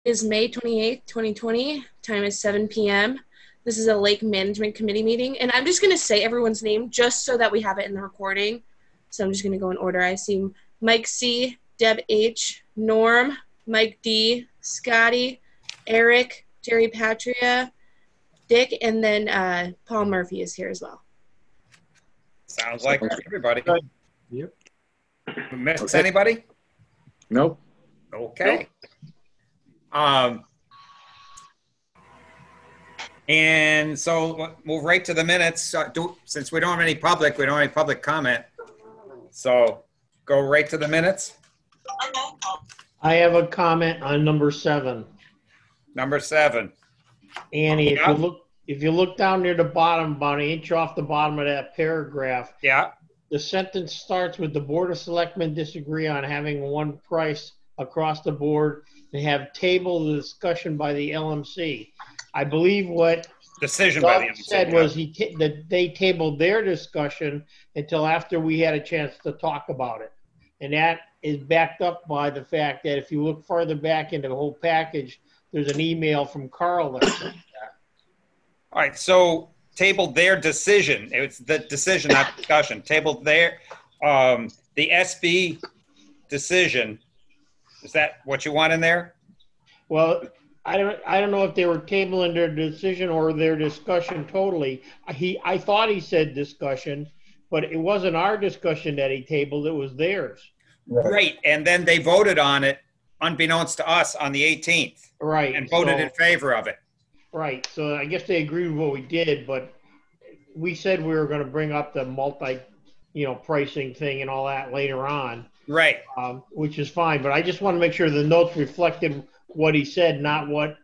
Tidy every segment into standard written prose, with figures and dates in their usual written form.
Is May 28th, 2020. Time is 7 p.m. This is a Lake Management Committee meeting, and I'm just going to say everyone's name just so that we have it in the recording. So I'm just going to go in order. I see Mike C., Deb H., Norm, Mike D., Scotty, Eric, Jerry Patria, Dick, and then Paul Murphy is here as well. Sounds like everybody. Yep. Miss anybody? Nope. Okay. And so we'll move right to the minutes. Since we don't have any public, we don't have any public comment. So go right to the minutes. I have a comment on number 7. Number 7. Annie, Yeah. if you look down near the bottom, about an inch off the bottom of that paragraph, Yeah. the sentence starts with the Board of Selectmen disagree on having one price across the board and have tabled the discussion by the LMC. I believe what Decision by the Doug LMC. said was that they tabled their discussion until after we had a chance to talk about it. And that is backed up by the fact that if you look farther back into the whole package, there's an email from Carl that says that. All right. So tabled their decision. It's the decision, not discussion. Tabled their, the SB decision. Is that what you want in there? Well, I don't know if they were tabling their decision or their discussion totally. I thought he said discussion, but it wasn't our discussion that he tabled, it was theirs. Right. And then they voted on it, unbeknownst to us, on the 18th. Right. And voted in favor of it. Right. So I guess they agreed with what we did, but we said we were going to bring up the pricing thing and all that later on. Right. Which is fine, but I just want to make sure the notes reflected what he said, not what,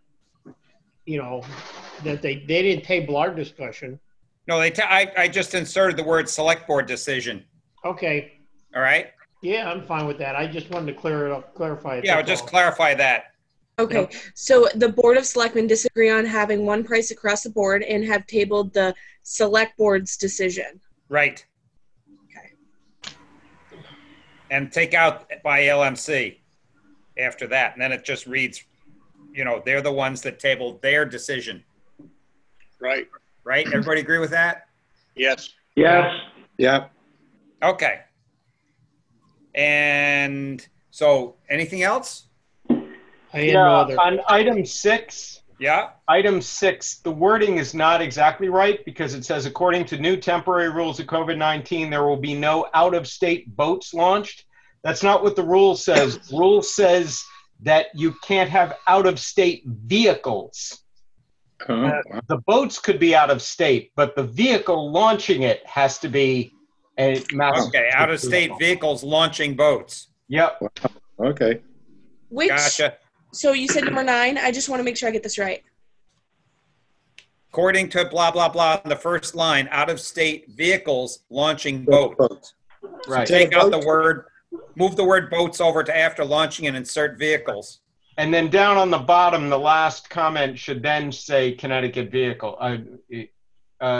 that they didn't table our discussion. No, I just inserted the word select board decision. Okay. All right. Yeah, I'm fine with that. I just wanted to clarify it. Yeah, just clarify that. Okay, Yep. So the Board of Selectmen disagree on having one price across the board and have tabled the Select Board's decision. Right. Okay. And take out by LMC after that. And then it just reads, they're the ones that tabled their decision. Right. Right? Everybody agree with that? Yes. Yes. Yep. Okay. And so anything else? I had no other. On item 6, Yeah. the wording is not exactly right because it says, according to new temporary rules of COVID-19, there will be no out-of-state boats launched. That's not what the rule says. The rule says that you can't have out-of-state vehicles. The boats could be out of state, but the vehicle launching it has to be a Massachusetts. Okay. Out-of-state vehicles launching boats. Yep. Okay. Which, Gotcha. So you said number 9. I just want to make sure I get this right. According to blah, blah, blah, in the first line, out-of-state vehicles launching boats. Right. Take out the word, move the word boats over to after launching and insert vehicles. And then down on the bottom, the last comment should then say Connecticut vehicle.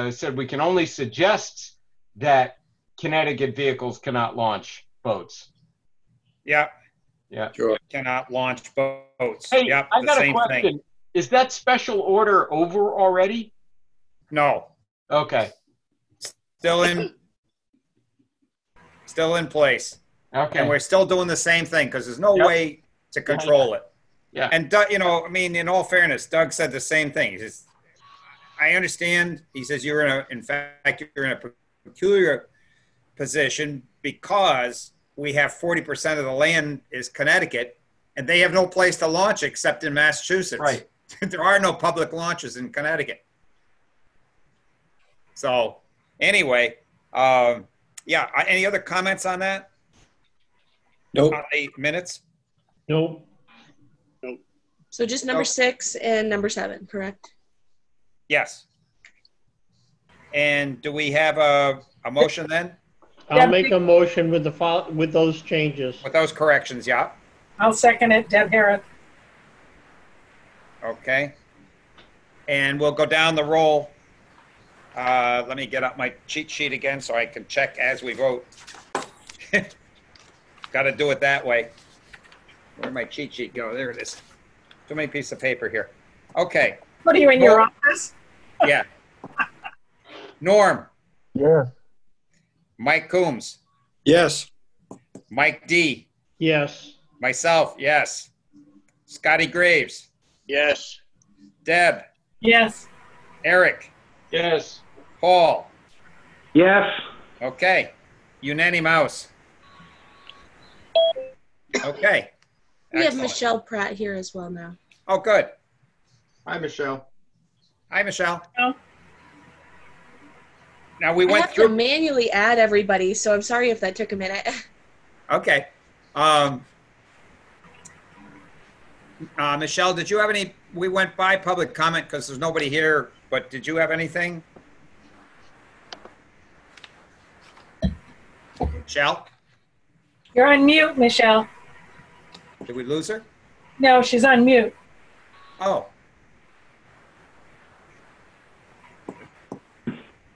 Said we can only suggest that Connecticut vehicles cannot launch boats. Yeah. Yeah. Sure. Cannot launch boats. Hey, Yep, I the got a same question. thing. Is that special order over already? No, Okay. still in place. Okay. And we're still doing the same thing because there's no Yep. way to control it. Yeah. And, in all fairness, Doug said the same thing. He says, I understand. He says, you're in a peculiar position because we have 40% of the land is Connecticut and they have no place to launch except in Massachusetts. Right. There are no public launches in Connecticut. So anyway, any other comments on that? Nope. On the minutes? Nope. So just number 6 and number 7, correct? Yes. And do we have a motion then I'll make a motion with those changes. with those corrections? Yeah. I'll second it, Deb Harris. Okay. And we'll go down the roll. Let me get up my cheat sheet again so I can check as we vote. Got to do it that way. Where'd my cheat sheet go? There it is. Too many pieces of paper here. Okay, What are you in your office? yeah. Norm, Yes. Mike Coombs, Yes. Mike D, Yes. myself, yes. Scotty Graves, Yes. Deb, Yes. Eric, Yes. Paul. Yes. Okay, unanimous. Okay. We have Excellent. Michelle Pratt here as well now. Oh, good. Hi, Michelle. Hi, Michelle. Hello. Now we I went have to through. manually add everybody, so I'm sorry if that took a minute. Okay. Michelle, did you have any? We went by public comment because there's nobody here, but did you have anything? Michelle, You're on mute, Michelle. did we lose her? No, she's on mute. Oh,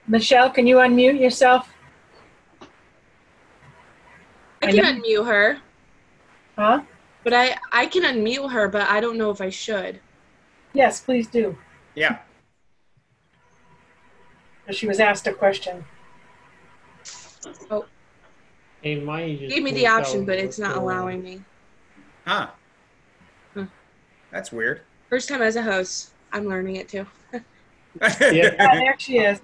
Michelle, can you unmute yourself? I I can know- unmute her, Huh? but I can unmute her, but I don't know if I should. Yes, please do. yeah. She was asked a question. Hey, mine just Gave me the blinked option, out. but What's it's not going on? allowing me. Huh. Huh. That's weird. First time as a host, I'm learning it too. Yeah, there she is.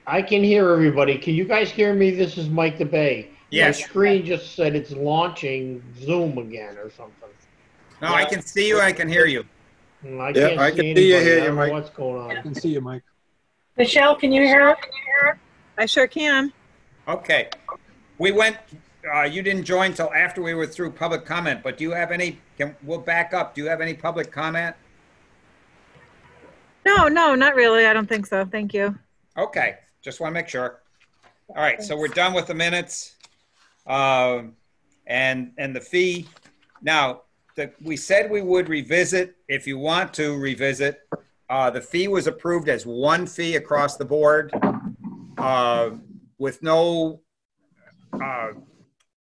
I can hear everybody. Can you guys hear me? This is Mike the Bay. Yes. My screen just said it's launching Zoom again or something. No, I can see you. I can hear you. I Yeah, can't I see can anybody. see you, hear I you, don't know Mike. what's going on. Can see you, Mike. Michelle, can you hear her? I sure can. Okay. We went, you didn't join till after we were through public comment, but do you have any, we'll back up. Do you have any public comment? No, not really. I don't think so. Thank you. Okay, just want to make sure. All right, so we're done with the minutes. And the fee. Now, we said we would revisit, if you want to revisit. The fee was approved as one fee across the board with no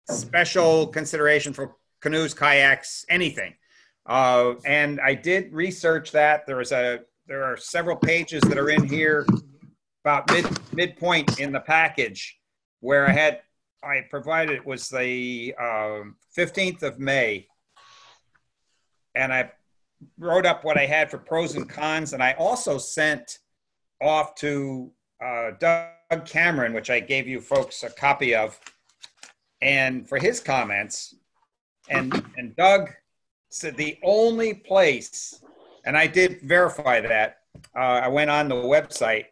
special consideration for canoes, kayaks, anything. And I did research that. There are several pages that are in here about midpoint in the package where I provided, it was the 15th of May. And I wrote up what I had for pros and cons. And I also sent off to Doug Cameron, which I gave you folks a copy of, and for his comments. And Doug said the only place, and I did verify that, I went on the website,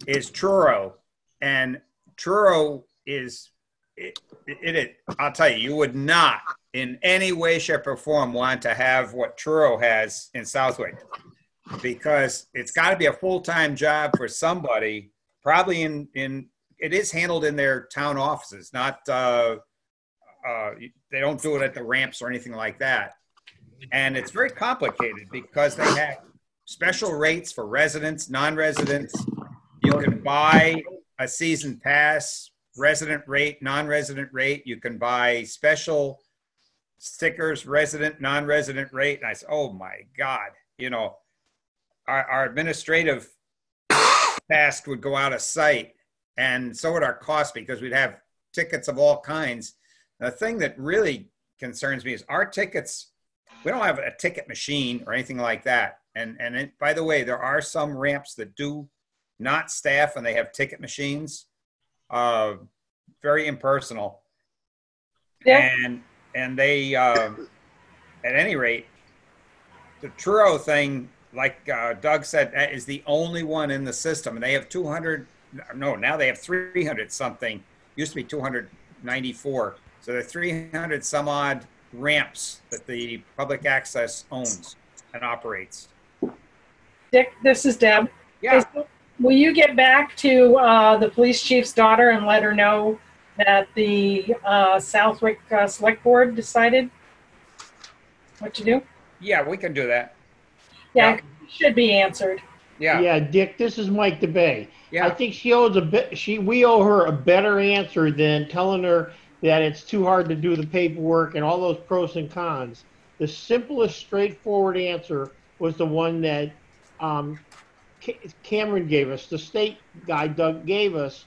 is Truro. And Truro is, I'll tell you, you would not in any way, shape, or form want to have what Truro has in Southwick, because it's got to be a full-time job for somebody, probably it is handled in their town offices, not, they don't do it at the ramps or anything like that. And it's very complicated because they have special rates for residents, non-residents. You can buy a season pass, resident rate, non-resident rate. You can buy special stickers, resident, non-resident rate. And I said, oh my God, our administrative task would go out of sight, and so would our cost, because we'd have tickets of all kinds. The thing that really concerns me is our tickets. We don't have a ticket machine or anything like that. And by the way, there are some ramps that do not staff and they have ticket machines. Very impersonal. Yeah. And they, at any rate, the Truro thing, like Doug said, is the only one in the system. And they have 200, no, now they have 300 something. Used to be 294. So there are 300 some odd ramps that the public access owns and operates. Dick, this is Deb. Yeah. Will you get back to the police chief's daughter and let her know that the Southwick Select Board decided what to do? Yeah, we can do that. Yeah, Yeah. it should be answered. Yeah. Yeah, Dick, this is Mike DeBay. Yeah. I think she owes we owe her a better answer than telling her that it's too hard to do the paperwork and all those pros and cons. The simplest, straightforward answer was the one that Cameron gave us, the state guy Doug gave us.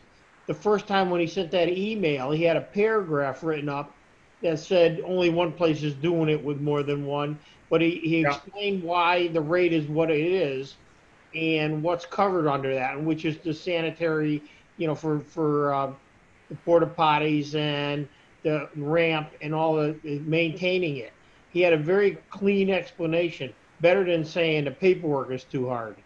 The first time when he sent that email, he had a paragraph written up that said only one place is doing it with more than one, but he explained why the rate is what it is and what's covered under that, which is the sanitary, for the porta potties and the ramp and all the maintaining it. He had a very clean explanation, better than saying the paperwork is too hard.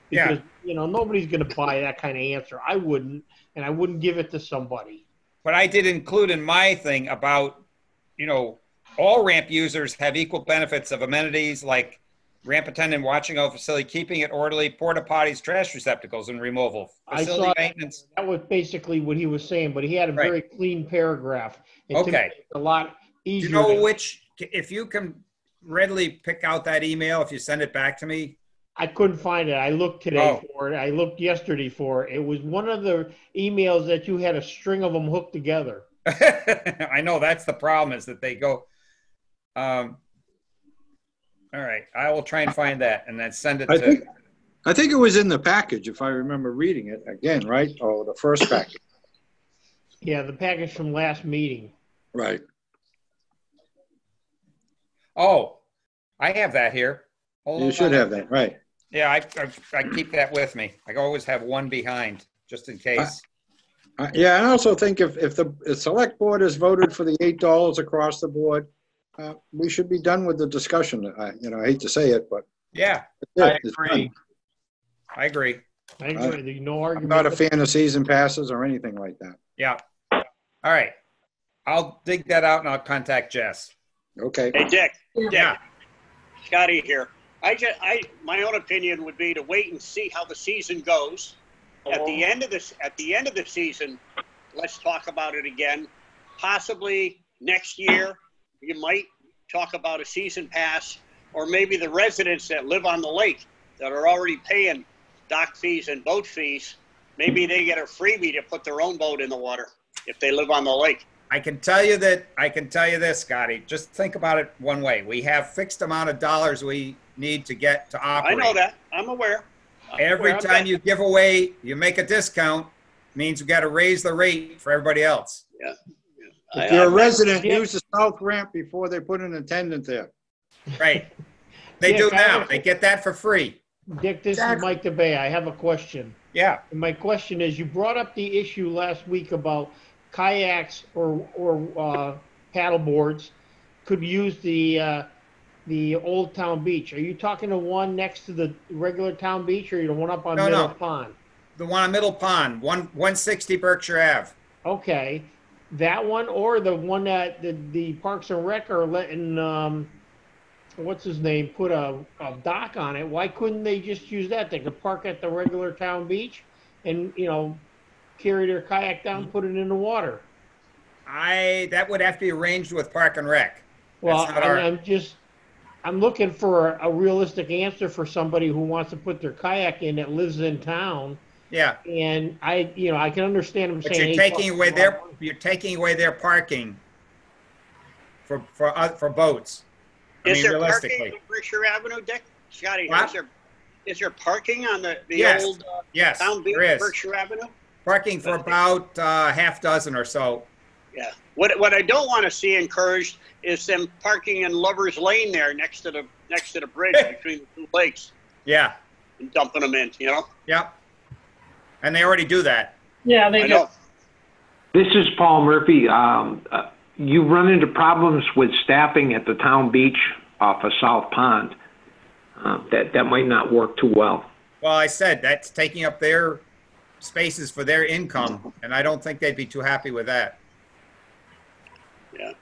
Because, nobody's going to buy that kind of answer. I wouldn't, and I wouldn't give it to somebody. But I did include in my thing about, all ramp users have equal benefits of amenities like ramp attendant watching over facility, keeping it orderly, porta potties, trash receptacles, and removal. Facility I saw maintenance. That was basically what he was saying, but he had a very clean paragraph. And to me, Okay. it's a lot easier. Do you know if you can readily pick out that email, if you send it back to me? I couldn't find it. I looked today for it. I looked yesterday for it. It was one of the emails that you had a string of them hooked together. I know that's the problem, is that they go. All right, I will try and find that and then send it to. I think it was in the package, if I remember reading it again, right? Oh, the first package. Yeah, the package from last meeting. Right. Oh, I have that here. You should have that, right? Yeah, I keep that with me. I always have one behind, just in case. Yeah, and I also think if the select board has voted for the $8 across the board, we should be done with the discussion. I hate to say it, but yeah, I agree. I agree. I agree. There's no argument. I'm not a fan of season passes or anything like that. Yeah. All right. I'll dig that out and I'll contact Jess. Okay. Hey, Dick. Yeah. Scotty here. My own opinion would be to wait and see how the season goes. At the end of the season, let's talk about it again. Possibly next year, you might talk about a season pass, or maybe the residents that live on the lake that are already paying dock fees and boat fees, maybe they get a freebie to put their own boat in the water if they live on the lake. I can tell you this, Scotty. Just think about it one way. We have fixed amount of dollars we need to get to operate. I know that. I'm aware. Every time you give away, you make a discount, means we got to raise the rate for everybody else. Yeah. If you're a resident, use the south ramp before they put an attendant there. Right. They do now. They get that for free. Dick, this is Mike DeBay. I have a question. Yeah. And my question is, you brought up the issue last week about kayaks or paddle boards could use the Old Town Beach. Are you talking the one next to the regular town beach, or the one up on Middle Pond? The one on Middle Pond, 160 Berkshire Ave. Okay. That one, or the one that the Parks and Rec are letting, what's his name, put a dock on it. Why couldn't they just use that? They could park at the regular town beach and, carry their kayak down, put it in the water. That would have to be arranged with Park and Rec. Well, I'm looking for a realistic answer for somebody who wants to put their kayak in that lives in town. Yeah. And I can understand them but saying you're taking away their parking for boats. Is there parking on Berkshire Avenue, Dick? Scotty, is there parking on the old town beach, Berkshire Avenue? Parking for about half dozen or so. Yeah. What I don't want to see encouraged is them parking in Lover's Lane there next to the bridge between the two lakes. Yeah. And dumping them in, Yep. And they already do that. Yeah, they do. This is Paul Murphy. You run into problems with staffing at the town beach off of South Pond. That might not work too well. Well, I said that's taking up their spaces for their income, and I don't think they'd be too happy with that. Yeah.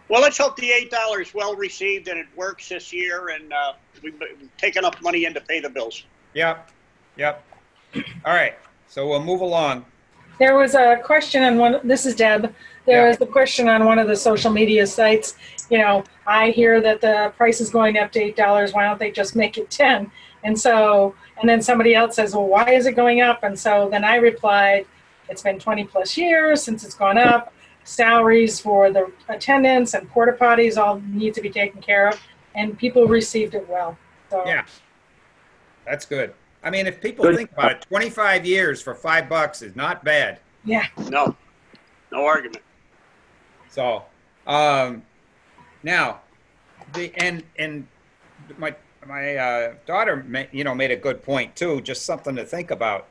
Well, let's hope the $8 is well received and it works this year, and we've taken enough money in to pay the bills. Yep. All right, so we'll move along. There was a question on this is Deb. There was a question on one of the social media sites. I hear that the price is going up to $8. Why don't they just make it 10? And then somebody else says, well, why is it going up? And so then I replied, it's been 20 plus years since it's gone up. Salaries for the attendants and porta potties all need to be taken care of. And people received it well. So, Yeah, that's good. I mean, if people Good. think about it, 25 years for $5 is not bad. yeah. No argument. So, now, my daughter, made a good point too. Just something to think about.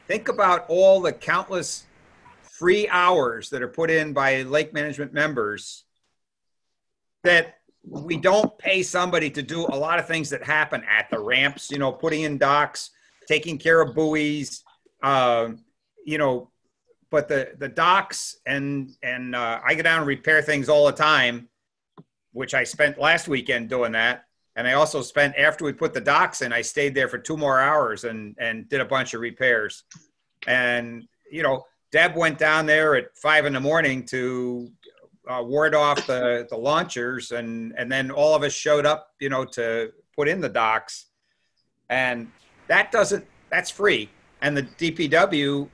Think about all the countless free hours that are put in by lake management members that we don't pay somebody to do a lot of things that happen at the ramps, putting in docks, taking care of buoys, but the docks and I go down and repair things all the time, which I spent last weekend doing that. And I also spent, after we put the docks in, I stayed there for 2 more hours and did a bunch of repairs. And, Deb went down there at 5 a.m. to ward off the launchers. And then all of us showed up, to put in the docks. And that's free. And the DPW,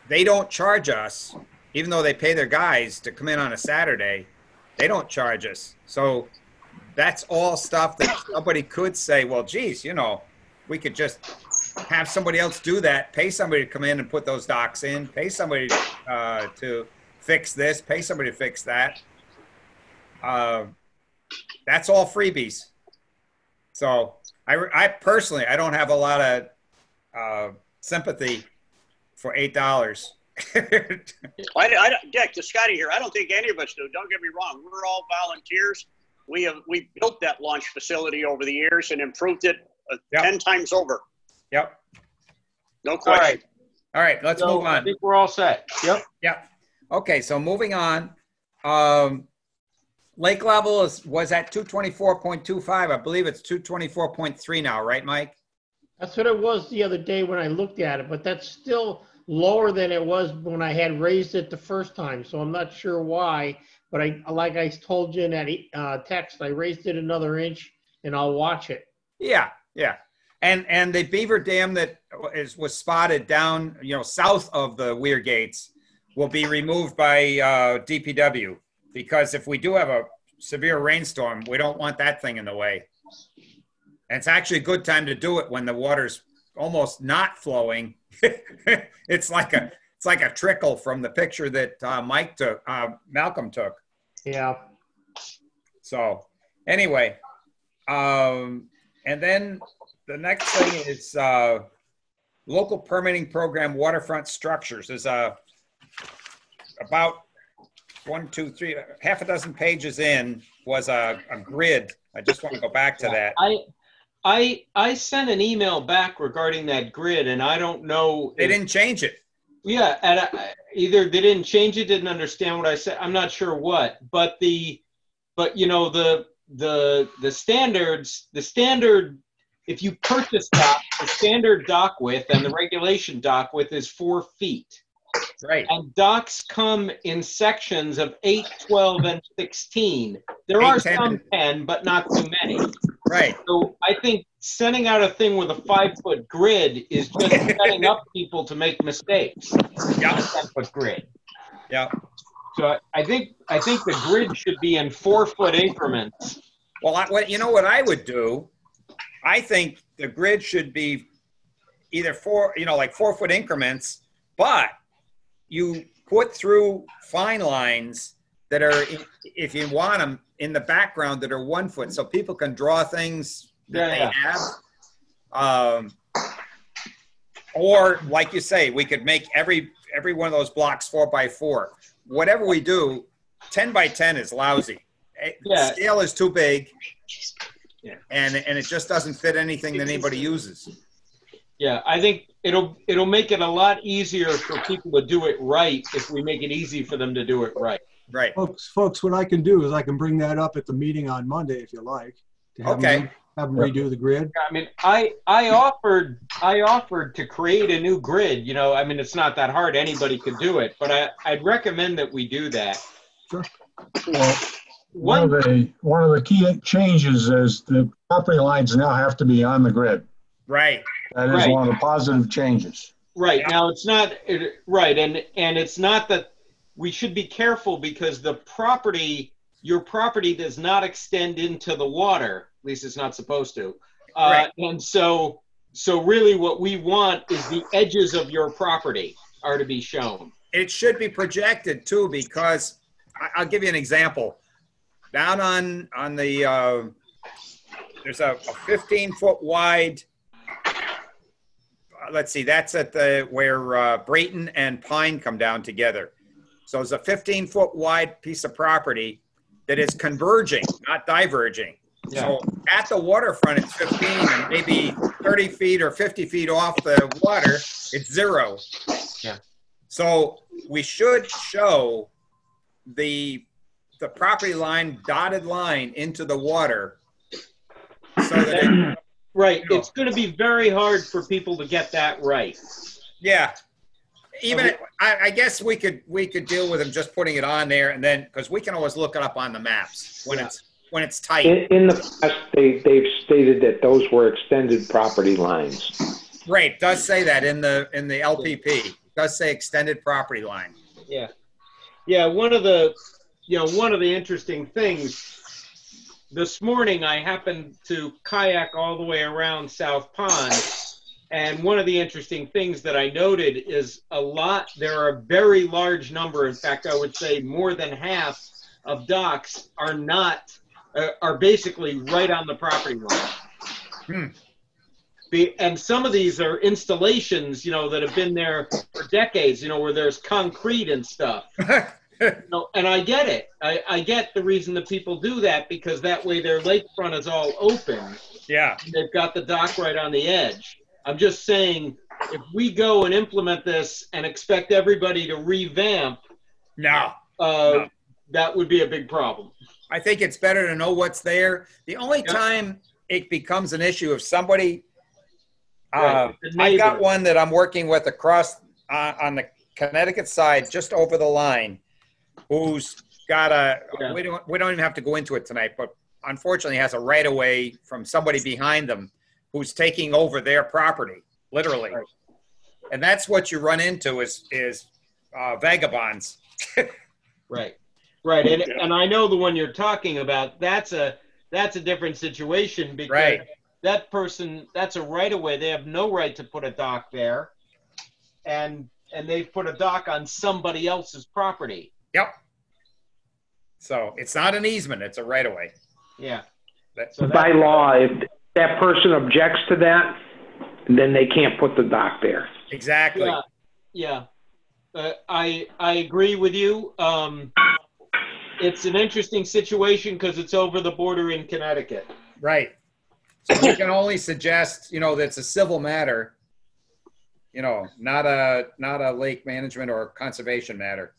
they don't charge us, even though they pay their guys to come in on a Saturday, they don't charge us. So that's all stuff that somebody could say, well, geez, we could just have somebody else do that, pay somebody to come in and put those docks in, pay somebody to fix this, pay somebody to fix that. That's all freebies. So I personally, I don't have a lot of sympathy for $8. Dick, to Scotty here, I don't think any of us do. Don't get me wrong. We're all volunteers. We built that launch facility over the years and improved it 10 times over. Yep. No question. All right. Let's move on. I think we're all set. Yep. Okay. So moving on. Lake level was at 224.25. I believe it's 224.3 now, right, Mike? That's what it was the other day when I looked at it, but that's still lower than it was when I had raised it the first time. So I'm not sure why, but like I told you in that text, I raised it another inch and I'll watch it. Yeah. And the beaver dam that was spotted down, south of the Weir Gates will be removed by DPW, because if we do have a severe rainstorm, we don't want that thing in the way. And it's actually a good time to do it when the water's almost not flowing. It's like a trickle from the picture that Malcolm took. Yeah. So anyway, and then the next thing is local permitting program waterfront structures. There's about 1, 2, 3, half a dozen pages in was a grid. I just want to go back to that. I sent an email back regarding that grid, and I don't know. They didn't change it. Yeah, and either they didn't change it, didn't understand what I said. I'm not sure what, but the standard, if you purchase dock, the standard dock width and the regulation dock width is 4 feet. Right. And docks come in sections of 8, 12, and 16. There are 10. some 10, but not too many. Right. So I think sending out a thing with a 5-foot grid is just setting up people to make mistakes. Yeah. A 10-foot grid. Yeah. So I think the grid should be in 4-foot increments. Well, what I would do, I think the grid should be either 4-foot increments, but you put through fine lines that are, if you want them, in the background that are 1 foot, so people can draw things that they have. Or like you say, we could make every one of those blocks 4x4. Whatever we do, 10x10 is lousy. Yeah. Scale is too big. Yeah. And it just doesn't fit anything that anybody uses. Yeah, I think it'll make it a lot easier for people to do it right if we make it easy for them to do it right. Right. Folks, what I can do is I can bring that up at the meeting on Monday if you like. To have them redo the grid. I mean, I offered to create a new grid. It's not that hard. Anybody could do it, but I'd recommend that we do that. Sure. Well, one of the key changes is the property lines now have to be on the grid. Right. That is one of the positive changes. Right. Now it's not right, and it's not that we should be careful because your property does not extend into the water. At least it's not supposed to. Right. And so really what we want is the edges of your property are to be shown. It should be projected too, because I'll give you an example. Down on the, there's a 15-foot wide, let's see, that's at where Brayton and Pine come down together. So it's a 15-foot wide piece of property that is converging, not diverging. Yeah. So at the waterfront, it's 15, and maybe 30 feet or 50 feet off the water, it's 0. Yeah. So we should show the property line, dotted line into the water, so that right. It's going to be very hard for people to get that right. Yeah. Even I guess we could deal with them just putting it on there, and then because we can always look it up on the maps when it's tight. In the past, they've stated that those were extended property lines. Right. It does say that in the LPP. It does say extended property line. Yeah. Yeah. One of the interesting things, this morning I happened to kayak all the way around South Pond, and one of the interesting things that I noted is there are a very large number, in fact I would say more than half of docks are basically right on the property line. And some of these are installations, that have been there for decades, where there's concrete and stuff. And I get it. I get the reason that people do that, because that way their lakefront is all open. Yeah. They've got the dock right on the edge. I'm just saying, if we go and implement this and expect everybody to revamp, no. That would be a big problem. I think it's better to know what's there. The only time it becomes an issue if somebody, I've got one that I'm working with across on the Connecticut side, just over the line, who's got we don't even have to go into it tonight, but unfortunately has a right of way from somebody behind them who's taking over their property, literally. Right. And that's what you run into is vagabonds. Right. And I know the one you're talking about, that's a different situation, because that person, that's a right of way. They have no right to put a dock there. And they've put a dock on somebody else's property. Yep. So it's not an easement, it's a right of way. Yeah. By law, if that person objects to that, then they can't put the dock there. Exactly. Yeah. I agree with you. It's an interesting situation because it's over the border in Connecticut. Right. So we can only suggest, that it's a civil matter, not a lake management or conservation matter.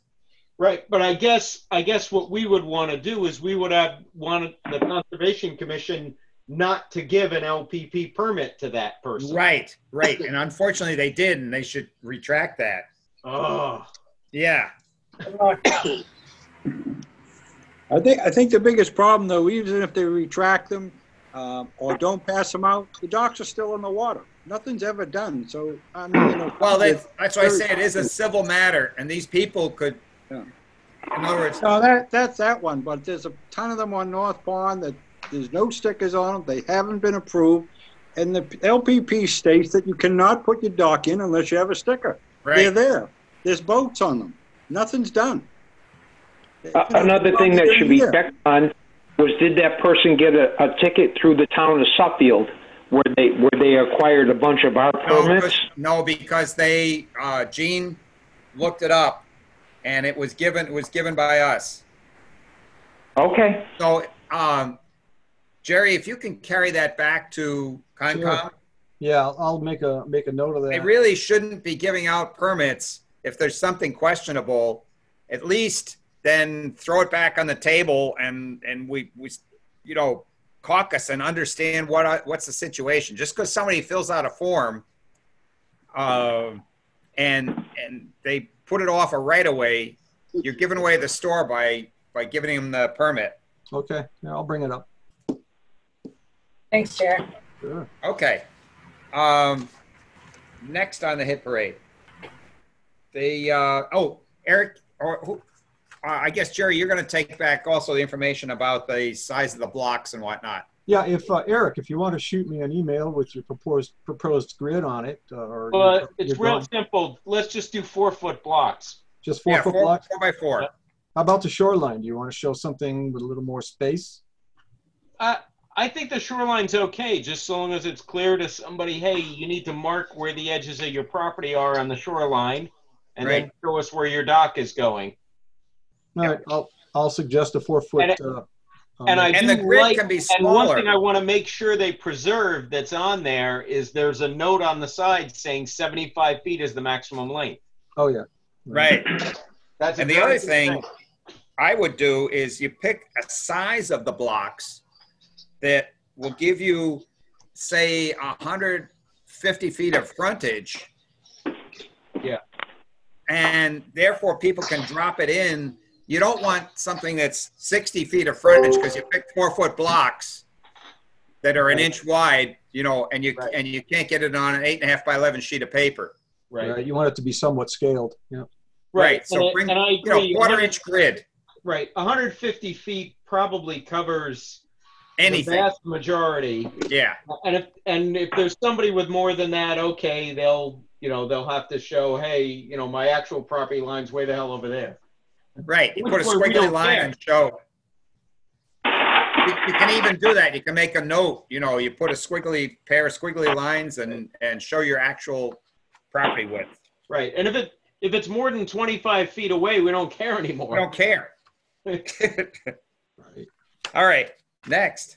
Right, but I guess what we would want to do is we would want the Conservation Commission not to give an LPP permit to that person. Right. And unfortunately they did, and they should retract that. Oh. Yeah. I think the biggest problem, though, even if they retract them or don't pass them out, the docks are still in the water. Nothing's ever done. So well, that's why I say it is a civil matter, and these people could. Yeah. In other words, no, that's that one. But there's a ton of them on North Pond that there's no stickers on them. They haven't been approved, and the LPP states that you cannot put your dock in unless you have a sticker. Right. They're there. There's boats on them. Nothing's done. Another thing that should be checked on was, did that person get a ticket through the town of Suffield where they acquired a bunch of our permits? No, because they Gene looked it up, and it was given by us. Okay. So Jerry, if you can carry that back to Concom. Sure. Yeah, I'll make a note of that. They really shouldn't be giving out permits if there's something questionable. At least then throw it back on the table, and we caucus and understand what's the situation. Just because somebody fills out a form and they put it off a right away, you're giving away the store by giving them the permit. Okay, yeah, I'll bring it up. Thanks, Chair. Sure. Okay. Next on the hit parade, Eric, or who? I guess Jerry, you're going to take back also the information about the size of the blocks and whatnot. Yeah, if Eric, if you want to shoot me an email with your proposed grid on it, or Well, it's real simple. Let's just do 4-foot blocks. Just 4-foot blocks? 4 by 4. Yep. How about the shoreline? Do you want to show something with a little more space? I think the shoreline's okay, just so long as it's clear to somebody, hey, you need to mark where the edges of your property are on the shoreline, and then show us where your dock is going. All right, I'll suggest a 4-foot. And the grid can be smaller. And one thing I want to make sure they preserve that's on there is there's a note on the side saying 75 feet is the maximum length. Oh, yeah. Right. And the other thing I would do is you pick a size of the blocks that will give you, say, 150 feet of frontage. Yeah. And therefore people can drop it in. You don't want something that's 60 feet of frontage because you pick 4-foot blocks that are an inch wide, you know, and you can't get it on an 8.5 by 11 sheet of paper. Right. You want it to be somewhat scaled. Yeah. Right. So bring, and I agree. you know, 1/4-inch grid. Right. 150 feet probably covers anything. The vast majority. Yeah. And if there's somebody with more than that, okay, they'll have to show, hey, you know, my actual property line's way the hell over there. Right. You put a squiggly line and show. You can even do that. You can make a note, you know, you put a pair of squiggly lines and show your actual property width. Right. And if it's more than 25 feet away, we don't care anymore. We don't care. All right. Next.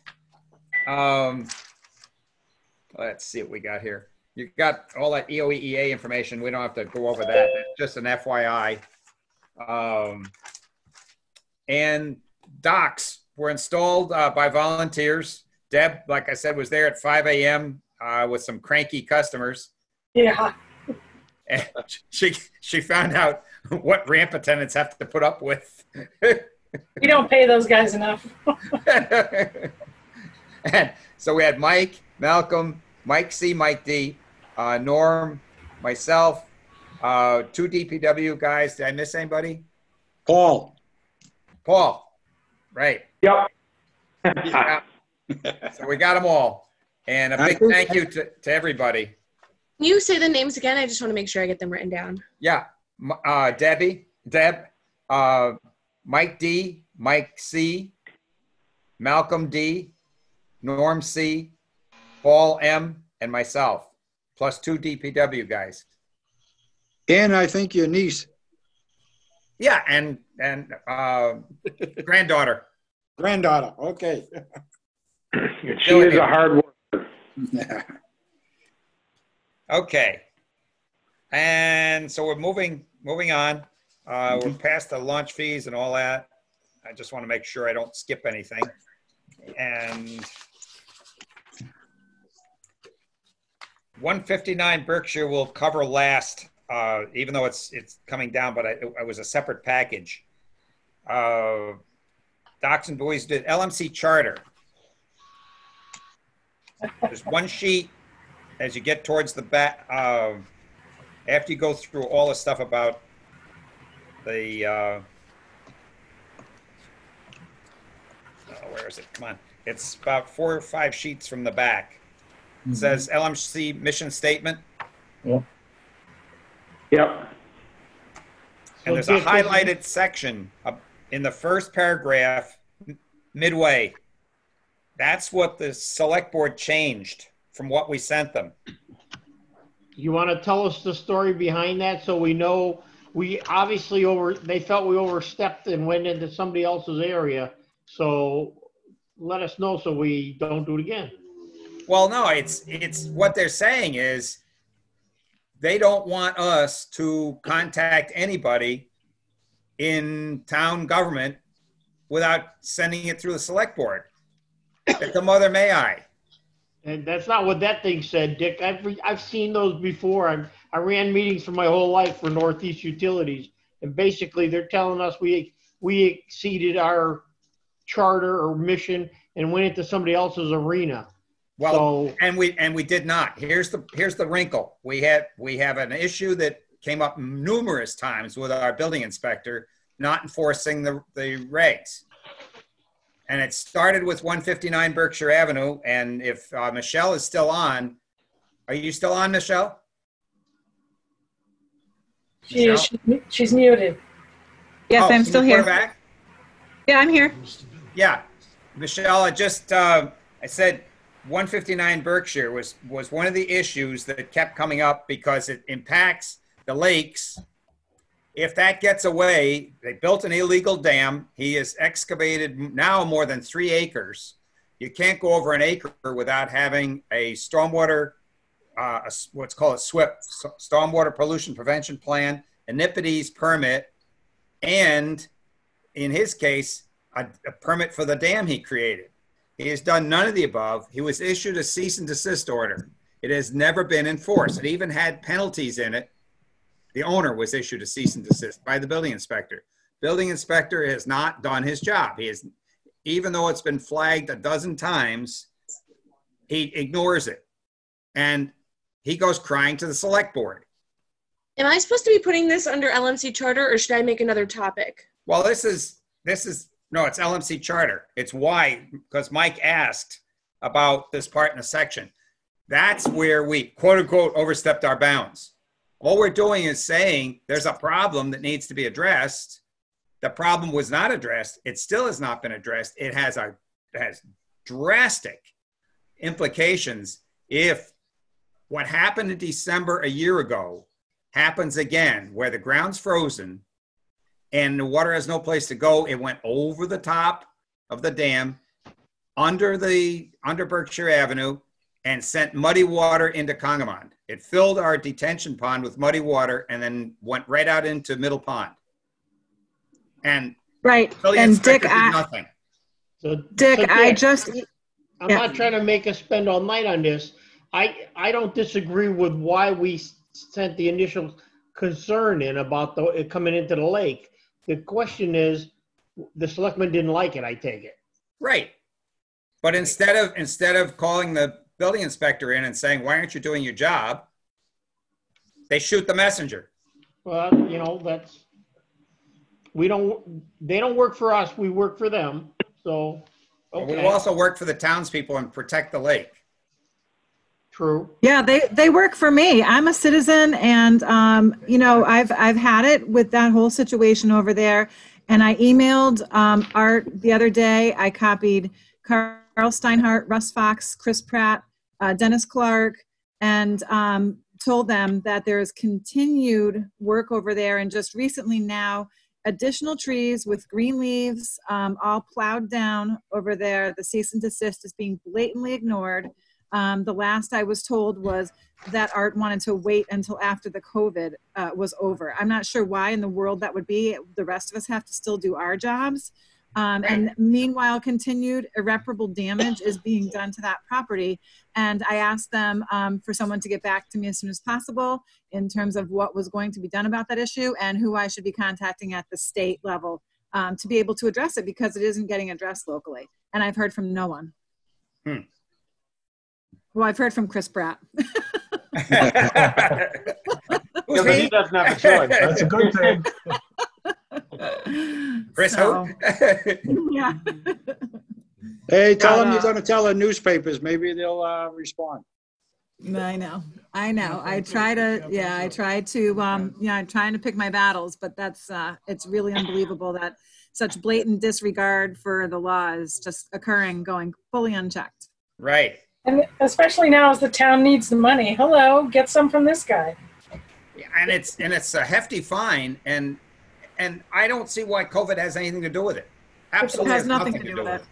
Let's see what we got here. You got all that EOEA information. We don't have to go over that. It's just an FYI. And docks were installed by volunteers. Deb, like I said, was there at 5 a.m. With some cranky customers. Yeah. And she found out what ramp attendants have to put up with. We don't pay those guys enough. And so we had Mike, Malcolm, Mike C, Mike D, Norm, myself, 2 DPW guys. Did I miss anybody? Paul, right. Yep. Yeah. So we got them all. And a big thank you to everybody. Can you say the names again? I just want to make sure I get them written down. Yeah. Deb, Mike D, Mike C, Malcolm D, Norm C, Paul M, and myself, plus 2 DPW guys. and I think your niece. Yeah, and granddaughter. Granddaughter, okay. She is a hard worker. Okay. And so we're moving on. We're past the launch fees and all that. I just want to make sure I don't skip anything. And 159 Berkshire will cover last, even though it's coming down, but it was a separate package. Docks and Buoys did LMC charter. There's one sheet as you get towards the back. After you go through all the stuff about the where is it? Come on. It's about 4 or 5 sheets from the back. It says LMC mission statement. Yep. And there's a highlighted section in the first paragraph, midway. That's what the select board changed from what we sent them. You want to tell us the story behind that so we know? We obviously they felt we overstepped and went into somebody else's area. So let us know so we don't do it again. Well, no, it's what they're saying is they don't want us to contact anybody in town government without sending it through the select board. It's a mother may I. And that's not what that thing said, Dick. I've seen those before. I ran meetings for my whole life for Northeast Utilities, and basically they're telling us we exceeded our charter or mission and went into somebody else's arena. Well, so, and we did not. Here's the wrinkle. We have an issue that came up numerous times with our building inspector not enforcing the regs. And it started with 159 Berkshire Avenue. And if Michelle is still on, are you still on, Michelle? She's muted. Yes, I'm can still you put her here. back? Yeah, I'm here. Yeah, Michelle, I said 159 Berkshire was one of the issues that kept coming up because it impacts the lakes. If that gets away, they built an illegal dam. He has excavated now more than 3 acres. You can't go over an acre without having a stormwater, what's called a SWIP, Stormwater Pollution Prevention Plan, a NIPIDES permit, and in his case, a permit for the dam he created. He has done none of the above. He was issued a cease and desist order. It has never been enforced. It even had penalties in it. The owner was issued a cease and desist by the building inspector. Building inspector has not done his job. He is, even though it's been flagged a dozen times, he ignores it. And he goes crying to the select board. Am I supposed to be putting this under LMC charter, or should I make another topic? Well, no, it's LMC charter. It's why, because Mike asked about this part in the section. That's where we, quote unquote, overstepped our bounds. All we're doing is saying there's a problem that needs to be addressed. The problem was not addressed. It still has not been addressed. It has drastic implications if what happened in December a year ago happens again, where the ground's frozen and the water has no place to go. It went over the top of the dam, under Berkshire Avenue, and sent muddy water into Congamon. It filled our detention pond with muddy water and then went right out into Middle Pond. And right. And Dick, I'm not trying to make us spend all night on this. I don't disagree with why we sent the initial concern in about it coming into the lake. The question is, the selectmen didn't like it, I take it. Right. But instead of calling the building inspector in and saying, why aren't you doing your job? They shoot the messenger. Well, they don't work for us, we work for them. So, okay. We also work for the townspeople and protect the lake. True. Yeah, they work for me. I'm a citizen, and I've had it with that whole situation over there. And I emailed Art the other day. I copied Carl Steinhardt, Russ Fox, Chris Pratt, Dennis Clark, and told them that there's continued work over there. And just recently now, additional trees with green leaves all plowed down over there. The cease and desist is being blatantly ignored. The last I was told was that Art wanted to wait until after the COVID was over. I'm not sure why in the world that would be. The rest of us have to still do our jobs. And meanwhile, continued irreparable damage is being done to that property. And I asked them for someone to get back to me as soon as possible in terms of what was going to be done about that issue and who I should be contacting at the state level to be able to address it, because it isn't getting addressed locally. And I've heard from no one. Well, I've heard from Chris Pratt. Yeah, but he doesn't have a choice. That's a good thing. Chris, who? Yeah. Hey, tell them you're going to tell the newspapers. Maybe they'll respond. I know. I try to, I'm trying to pick my battles, but it's really unbelievable that such blatant disregard for the law is just occurring, going fully unchecked. Right. And especially now as the town needs the money. Hello, get some from this guy. And it's a hefty fine, and I don't see why COVID has anything to do with it. Absolutely it has nothing to do with it.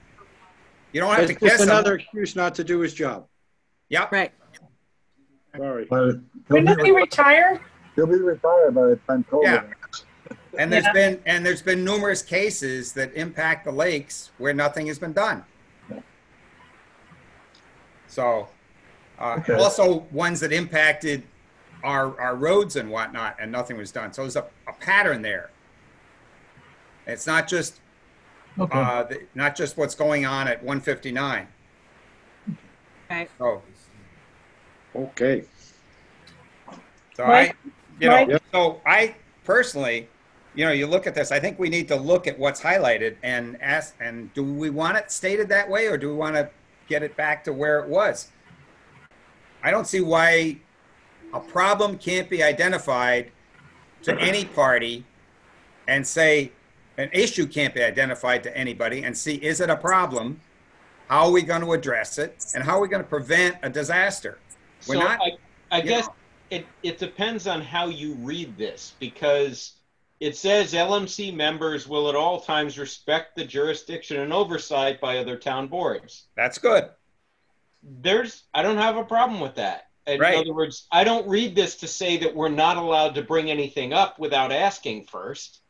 You don't have to It's kiss just him. another excuse not to do his job. Yep. Right. Sorry. When did he retire? He'll be retired by the time COVID. Yeah. And there's been numerous cases that impact the lakes where nothing has been done. So, Okay. also ones that impacted our roads and whatnot, and nothing was done. So there's a pattern there. It's not just not just what's going on at 159. Right. So, Okay. so Mike? so I personally, you know, you look at this, I think we need to look at what's highlighted and ask, and do we want it stated that way, or do we want to get it back to where it was? I don't see why a problem can't be identified to any party and say an issue can't be identified to anybody and see, is it a problem? How are we going to address it? And how are we going to prevent a disaster? We're So not, I guess know. it depends on how you read this, because it says LMC members will at all times respect the jurisdiction and oversight by other town boards. That's good. I don't have a problem with that. In Right. other words, I don't read this to say that we're not allowed to bring anything up without asking first.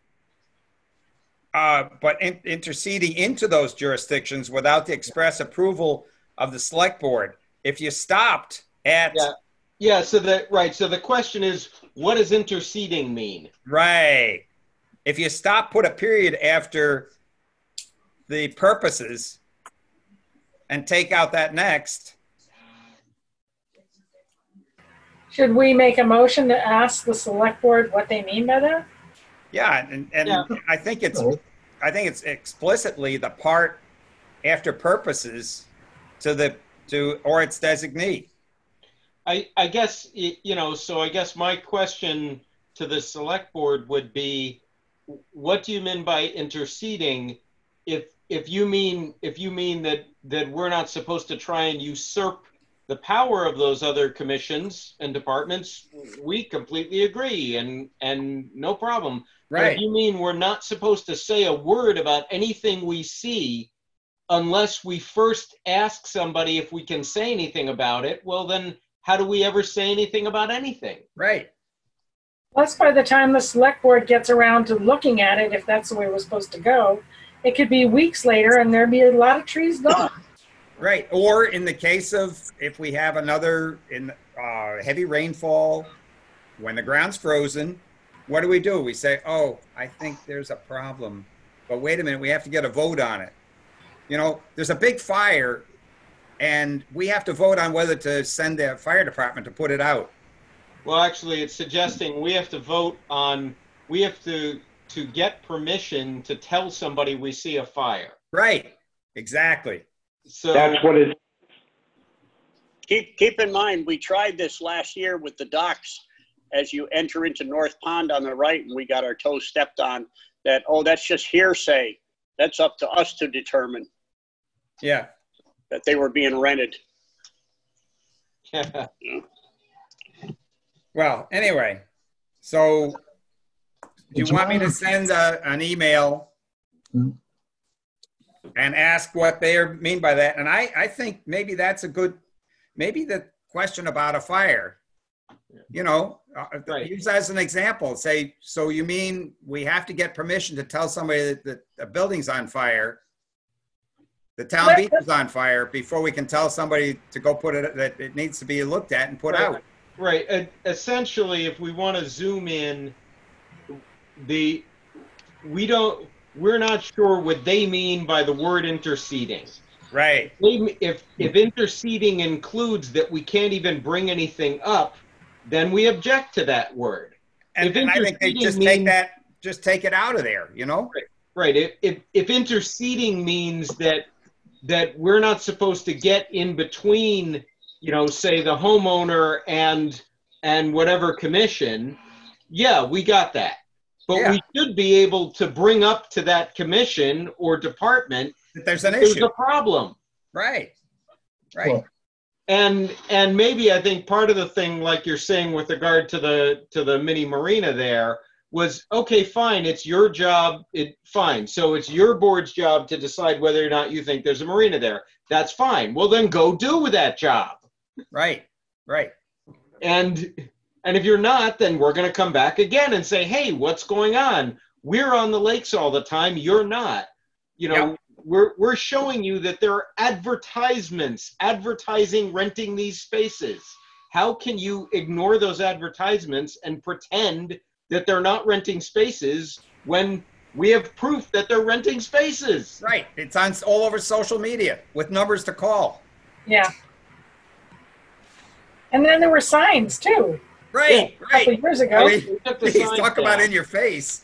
But interceding into those jurisdictions without the express approval of the select board. If you stopped at Yeah, so the question is, what does interceding mean? right, if you stop, put a period after the purposes, and take out that next. Should we make a motion to ask the select board what they mean by that? Yeah, and Yeah. I think it's explicitly the part after purposes or its designee. I guess, so I guess my question to the select board would be, what do you mean by interceding? If you mean that we're not supposed to try and usurp the power of those other commissions and departments, we completely agree and no problem. But Right. if you mean we're not supposed to say a word about anything we see unless we first ask somebody if we can say anything about it, well then how do we ever say anything about anything? Right. Plus, by the time the select board gets around to looking at it, if that's the way we're supposed to go, it could be weeks later and there'd be a lot of trees gone. Right. Or in the case of if we have another heavy rainfall, when the ground's frozen, what do? We say, oh, I think there's a problem. But wait a minute, we have to get a vote on it. You know, there's a big fire and we have to vote on whether to send the fire department to put it out. Well, actually, it's suggesting we have to vote on, we have to get permission to tell somebody we see a fire. Right. Exactly. So That's what it, Keep in mind, we tried this last year with the docks as you enter into North Pond on the right, and we got our toes stepped on that, oh, that's just hearsay. That's up to us to determine Yeah. that they were being rented. Well, anyway, so do you want me to send an email and ask what they mean by that? And I think maybe that's maybe the question about a fire, Right. use as an example, say, so you mean we have to get permission to tell somebody that a building's on fire, the town beach is on fire, before we can tell somebody to go put it, that it needs to be looked at and put out. Right. Essentially, if we want to zoom in, we're not sure what they mean by the word interceding. Right. If interceding includes that we can't even bring anything up, then we object to that word. And I think they just take it out of there, Right. If interceding means that we're not supposed to get in between, say the homeowner and whatever commission, yeah, we got that. But we should be able to bring up to that commission or department that there's an issue. There's a problem. Right. Well, And maybe I think part of the thing, like you're saying with regard to the mini marina there, was, okay, fine, it's your job, fine. So it's your board's job to decide whether or not you think there's a marina there. That's fine. Well, then go do that job. Right. And if you're not, then we're going to come back again and say, hey, what's going on? We're on the lakes all the time. You're not. We're showing you that there are advertising renting these spaces. How can you ignore those advertisements and pretend that they're not renting spaces when we have proof that they're renting spaces? Right. It's on all over social media with numbers to call. Yeah. And then there were signs too. Right, a couple right. years ago. I mean, They took the please signs talk about down. in your face.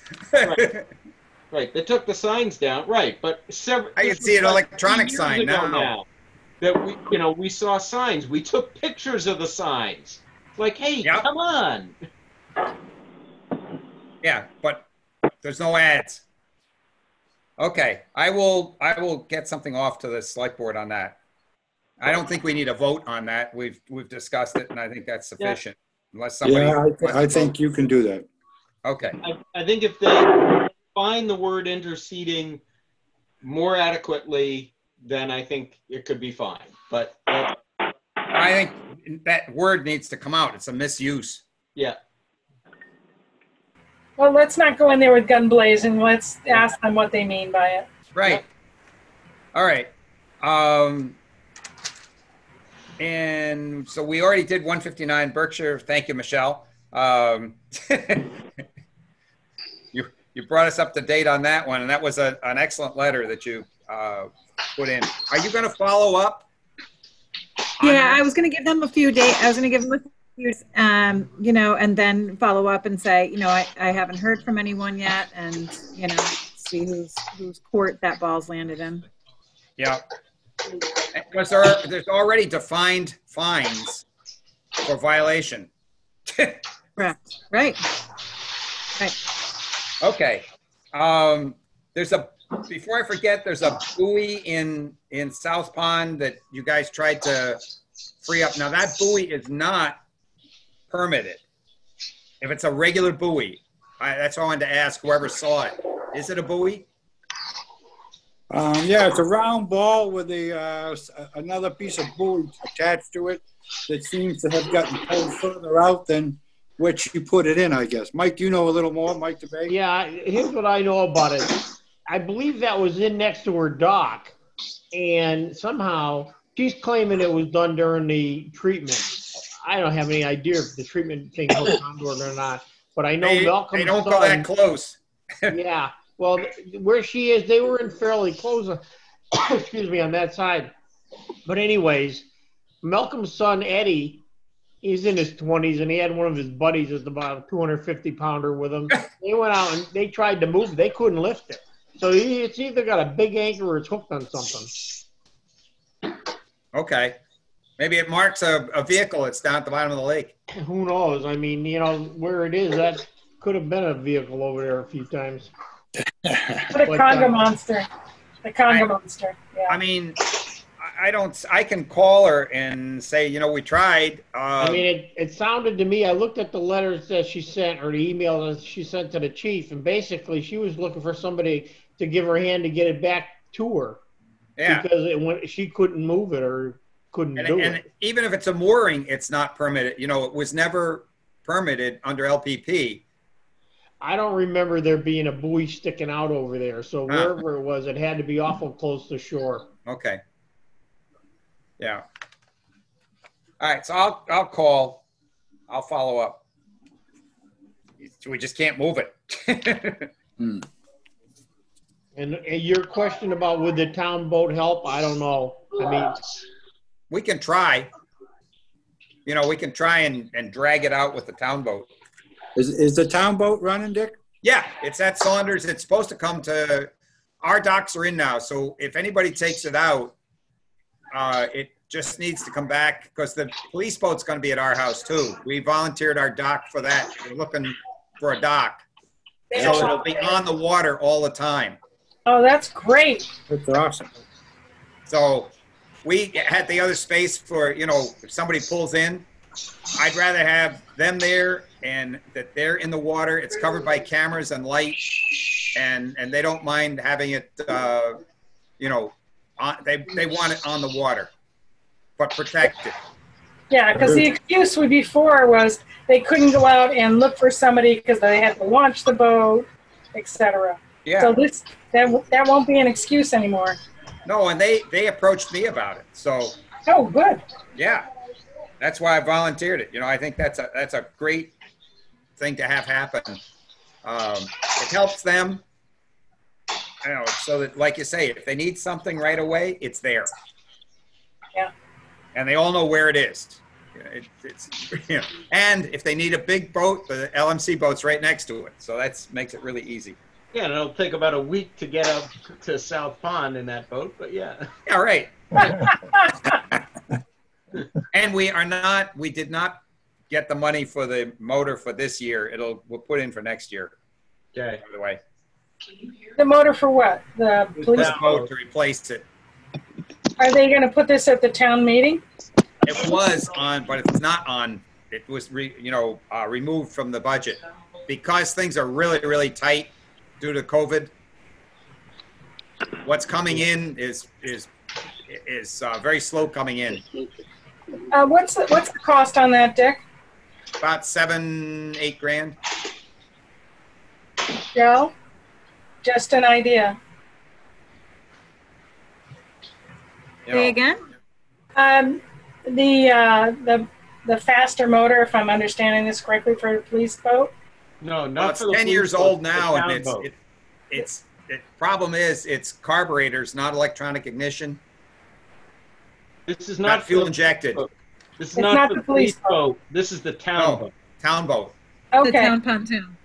Right, they took the signs down. Right, but I can see an electronic sign now. That we saw signs. We took pictures of the signs. Like, hey, Yep. come on. Yeah, but there's no ads. Okay, I will get something off to the select board on that. I don't think we need a vote on that. We've discussed it, and I think that's sufficient. Unless somebody. Yeah, wants I to think vote. you can do that. Okay. I think if they find the word interceding more adequately, then I think it could be fine. But I think that word needs to come out. It's a misuse. yeah, Well, let's not go in there with gun blazing. Let's ask them what they mean by it. Right. All right. And so we already did 159 Berkshire. Thank you, Michelle. You brought us up to date on that one, and that was an excellent letter that you put in. Are you going to follow up? Yeah, I was going to give them a few days. I was going to give them a few, and then follow up and say, I haven't heard from anyone yet, and see whose court that ball's landed in. Yeah. Because there's already defined fines for violation. Correct. Right. Okay. Before I forget, there's a buoy in South Pond that you guys tried to free up. Now that buoy is not permitted. If it's a regular buoy, that's all I wanted to ask whoever saw it. Is it a buoy? Yeah, it's a round ball with another piece of buoy attached to it that seems to have gotten pulled further out than which you put it in, I guess. Mike, you know a little more, Mike DeBay? Yeah, here's what I know about it. I believe that was in next to her dock, and somehow she's claiming it was done during the treatment. I don't have any idea if the treatment thing hooked onto it or not, but I know Malcolm's They don't go that close. Yeah, well, where she is, they were in fairly close, excuse me, on that side. But anyways, Malcolm's son, Eddie, he's in his 20s, and he had one of his buddies that's about a 250-pounder with him. They went out and they tried to move it. They couldn't lift it. So it's either got a big anchor or it's hooked on something. Okay. Maybe it marks a vehicle that's down at the bottom of the lake. Who knows? I mean, where it is, that could have been a vehicle over there a few times. What a Congo monster. The Congo monster. Yeah. I mean, I can call her and say, we tried. I mean, it sounded to me, I looked at the letters that she sent, or the email that she sent to the chief, and basically she was looking for somebody to give her hand to get it back to her. Yeah. Because she couldn't move it or couldn't do it. And even if it's a mooring, it's not permitted. It was never permitted under LPP. I don't remember there being a buoy sticking out over there. So wherever it was, it had to be awful close to shore. Okay. Yeah. All right. So I'll call. I'll follow up. We just can't move it. And your question about would the town boat help? I don't know. I mean, we can try. We can try and drag it out with the town boat. Is the town boat running, Dick? Yeah, it's at Saunders. It's supposed to come to our docks are in now. So if anybody takes it out, it just needs to come back because the police boat's going to be at our house too. We volunteered our dock for that. We're looking for a dock. So it'll be on the water all the time. Oh, that's great. That's awesome. So we had the other space for, if somebody pulls in, I'd rather have them there and that they're in the water. It's covered by cameras and light, and they don't mind having it, they want it on the water, but protected. Yeah, because the excuse before was they couldn't go out and look for somebody because they had to launch the boat, etc. Yeah. So that won't be an excuse anymore. No, and they approached me about it. So. Oh, good. Yeah, that's why I volunteered it. I think that's a great thing to have happen. It helps them. So that, like you say, if they need something right away, it's there. Yeah. And they all know where it is. It's you know, and if they need a big boat, the LMC boat's right next to it, so that makes it really easy. Yeah, and it'll take about a week to get up to South Pond in that boat, but yeah. Yeah, right. And we did not get the money for the motor for this year. We'll put in for next year. Okay. By the way. The motor for what? The police? The boat to replace it. Are they going to put this at the town meeting? It was on, but it's not on. It was removed from the budget because things are really, really tight due to COVID. What's coming in is very slow coming in. What's the cost on that, Dick? About $7-8 grand. Joe? Just an idea. Say again? The faster motor, if I'm understanding this correctly, for a police boat? No, not well, it's for the 10 years boat, old now, the and boat. the problem is it's carburetors, not electronic ignition. This is Not not fuel for the injected. boat. This is It's not not for the the police police boat. This is the town No, boat. town boat. The Okay, town pontoon.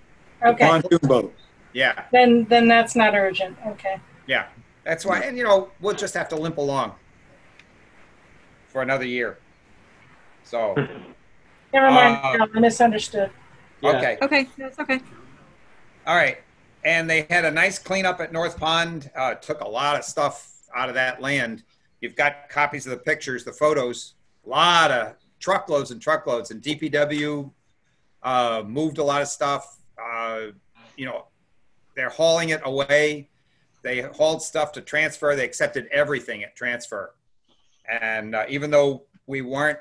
okay. Pontoon boat. Yeah, Then that's not urgent. Okay. yeah. That's why, and we'll just have to limp along for another year. So, Never mind. No, I misunderstood. Yeah. okay. Okay, that's okay. All right. And they had a nice cleanup at North Pond. Took a lot of stuff out of that land. You've got copies of the pictures, the photos, a lot of truckloads and truckloads. And DPW moved a lot of stuff. They're hauling it away. They hauled stuff to transfer. They accepted everything at transfer. And even though we weren't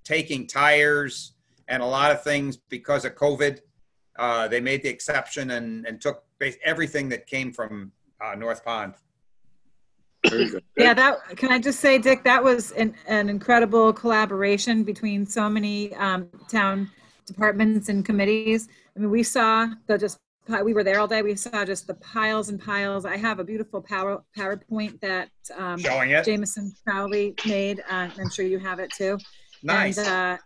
taking tires and a lot of things because of COVID, they made the exception and took everything that came from North Pond. Very good. Yeah, can I just say, Dick, that was an incredible collaboration between so many town departments and committees. I mean, we were there all day. We saw just the piles and piles. I have a beautiful PowerPoint that Showing it. Jameson Crowley made. I'm sure you have it too. Nice. And,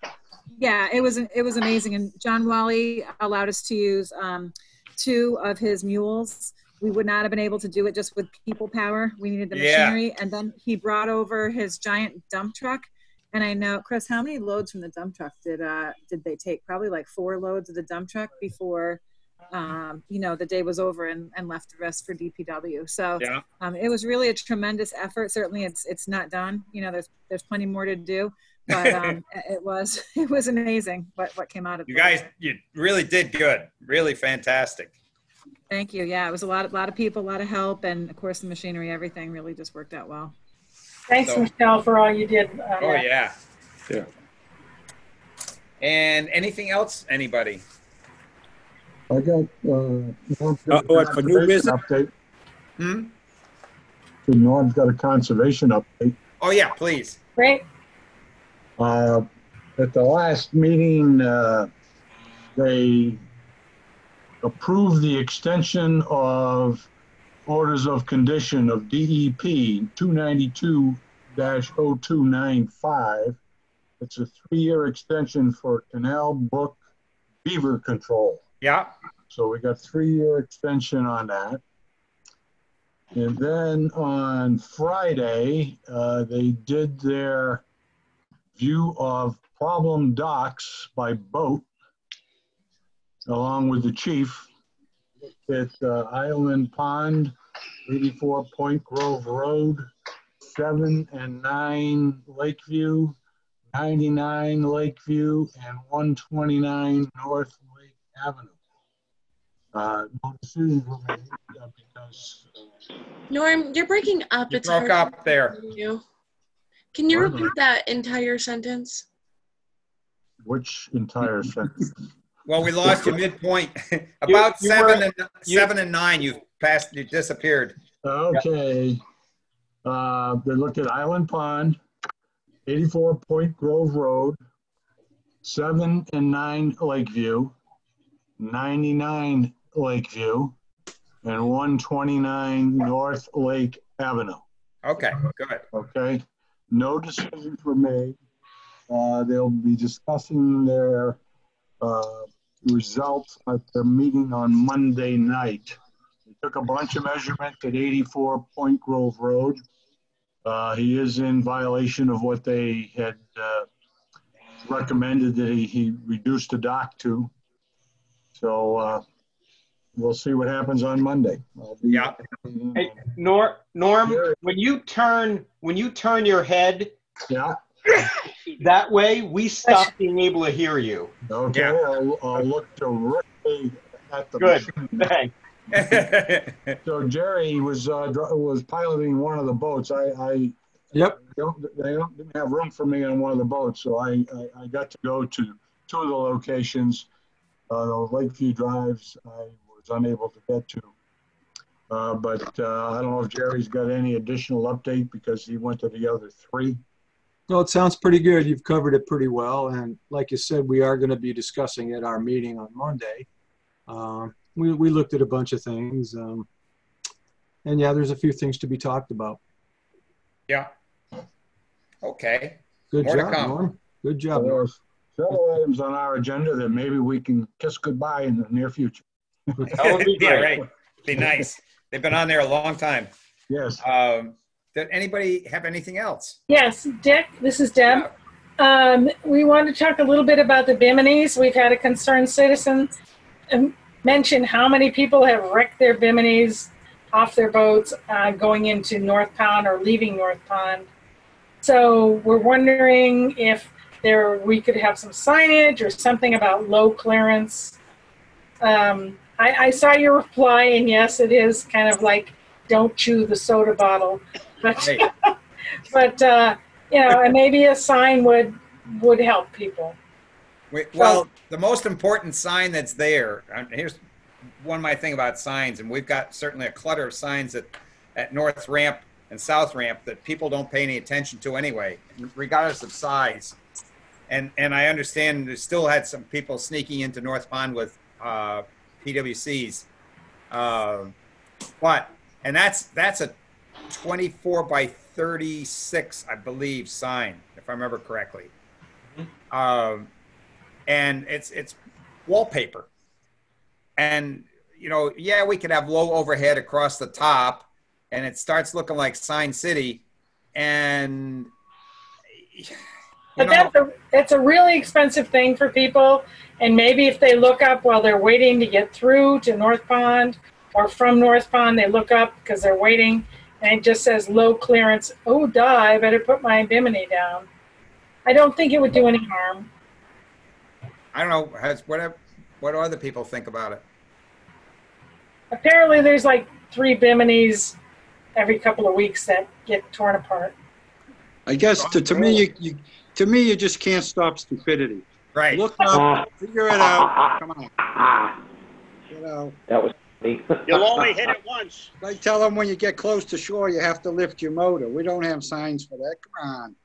yeah, it was amazing. And John Wally allowed us to use 2 of his mules. We would not have been able to do it just with people power. We needed the machinery. And then he brought over his giant dump truck. And I know, Chris, how many loads from the dump truck did they take? Probably like 4 loads of the dump truck before the day was over and left the rest for DPW. So Yeah. It was really a tremendous effort. Certainly it's not done. There's plenty more to do, but it was amazing what came out of it. You guys, you really did good. Really fantastic. Thank you. Yeah, it was a lot of people, a lot of help, and of course the machinery, everything really just worked out well. Thanks, So- Michelle, for all you did. Oh, yeah. Yeah. And anything else, anybody? I got, Norm's got a What, for new conservation business? update. Hmm? So Norm's got a conservation update. Oh, yeah, please. Great. At the last meeting, they approved the extension of orders of condition of DEP 292-0295. It's a 3-year extension for Canal Brook beaver control. Yeah. So we got 3-year extension on that. And then on Friday, they did their view of problem docks by boat, along with the chief, at Island Pond, 84 Point Grove Road, 7 and 9 Lakeview, 99 Lakeview, and 129 North Lake Avenue. No decisions were made because Norm, you're breaking up. You It's broke hard up there. to hear you. Can you Pardon? repeat that entire sentence? which entire sentence? Well, we lost you midpoint. About you 7 were- and 9, you disappeared. Okay. They looked at Island Pond, 84 Point Grove Road, 7 and 9 Lakeview, 99 Lakeview, and 129 North Lake Avenue. Okay, good. Okay. No decisions were made. They'll be discussing their results at the meeting on Monday night. They took a bunch of measurements at 84 Point Grove Road. He is in violation of what they had recommended that he reduce the dock to. So we'll see what happens on Monday. Yeah. Hey, Norm, when you turn your head, yeah, that way we stop being able to hear you. Okay, yeah. I'll look directly at the Good. machine. Thanks. So Jerry was piloting one of the boats. Yep. They didn't have room for me on one of the boats, so I got to go to two of the locations. The Lakeview Drives I was unable to get to. But I don't know if Jerry's got any additional update because he went to the other three. No, it sounds pretty good. You've covered it pretty well. And like you said, we are going to be discussing at our meeting on Monday. We looked at a bunch of things. And yeah, there's a few things to be talked about. Yeah. Okay. Good More to job, come. Norm. Good job, So Norm. there's several items on our agenda that maybe we can kiss goodbye in the near future. That would be Yeah, great. right. Be nice. They've been on there a long time. Yes. Did anybody have anything else? Yes, Dick, this is Deb. We want to talk a little bit about the Bimini's. We've had a concerned citizen mention how many people have wrecked their Bimini's off their boats going into North Pond or leaving North Pond. So we're wondering if we could have some signage or something about low clearance. I saw your reply, and yes, it is kind of like, don't chew the soda bottle. But, Right. but and maybe a sign would help people. Well, the most important sign that's there, here's one of my thing about signs, and we've got certainly a clutter of signs at North Ramp and South Ramp that people don't pay any attention to anyway, regardless of size. And I understand there still had some people sneaking into North Pond with PWCs. And that's a 24 by 36, I believe, sign, if I remember correctly. And it's wallpaper. And, yeah, we could have low overhead across the top, and it starts looking like Sign City. And, But that's a really expensive thing for people. And maybe if they look up while they're waiting to get through to North Pond or from North Pond, they look up because they're waiting and it just says low clearance. Oh, duh, I better put my Bimini down. I don't think it would do any harm. I don't know. What do other people think about it? Apparently there's like 3 Biminis every couple of weeks that get torn apart. I guess to me, you just can't stop stupidity. Right. Look up, figure it out. Come on. That was me. You'll only hit it once. They tell them when you get close to shore, you have to lift your motor. We don't have signs for that. Come on.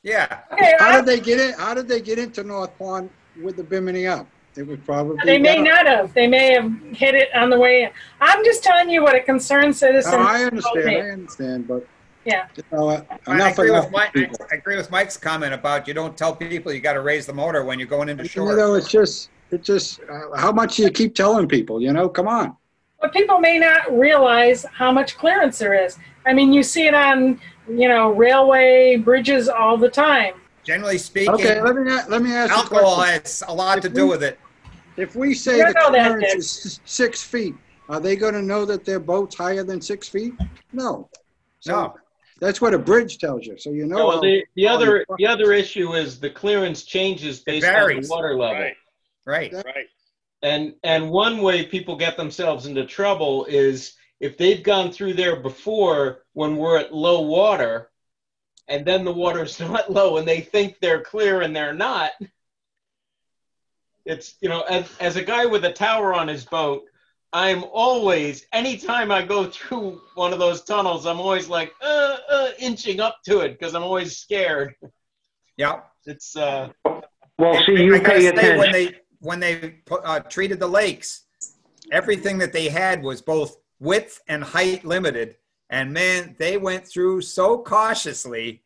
Yeah. Okay, How did they get in? How did they get into North Pond with the Bimini up? It was probably. They may not have. They may have hit it on the way in. I'm just telling you what a concerned citizen. No, I told me. understand, but Yeah. I agree with Mike's comment about you don't tell people you got to raise the motor when you're going into shore. It's just how much do you keep telling people? Come on. But people may not realize how much clearance there is. I mean, you see it on, railway bridges all the time. Generally speaking, Okay, let me ask you a alcohol question. has a lot to do with it. If we say You the don't know that, clearance Dick. is 6 feet, are they going to know that their boat's higher than 6 feet? No. No. That's what a bridge tells you. So Well, the other issue is the clearance changes based on the varies. water level. Right. Right. And one way people get themselves into trouble is if they've gone through there before when we're at low water, and then the water's not low and they think they're clear and they're not. It's, as a guy with a tower on his boat, I'm always, anytime I go through one of those tunnels, I'm always like, inching up to it because I'm always scared. Yeah. It's, Well, see, you I gotta pay say, attention. when they treated the lakes, everything that they had was both width and height limited. And man, they went through so cautiously.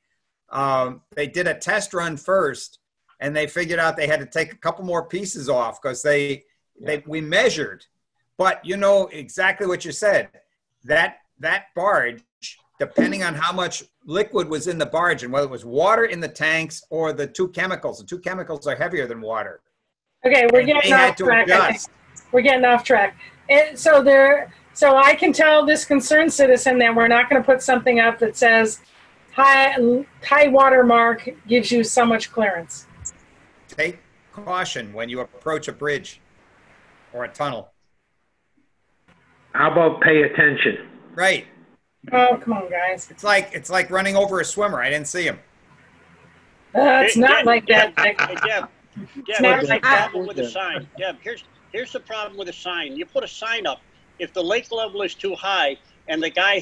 they did a test run first, and they figured out they had to take a couple more pieces off because we measured. But you know exactly what you said. That barge, depending on how much liquid was in the barge and whether it was water in the tanks or the two chemicals are heavier than water. Okay, we're getting off track. I think. We're getting off track. And so I can tell this concerned citizen that we're not going to put something up that says high water mark gives you so much clearance. Take caution when you approach a bridge or a tunnel. How about pay attention? Right. Oh, come on, guys. It's like running over a swimmer. I didn't see him. It's not like that. Hey, Deb, here's the problem with the sign. Deb, here's the problem with the sign. You put a sign up. If the lake level is too high and the guy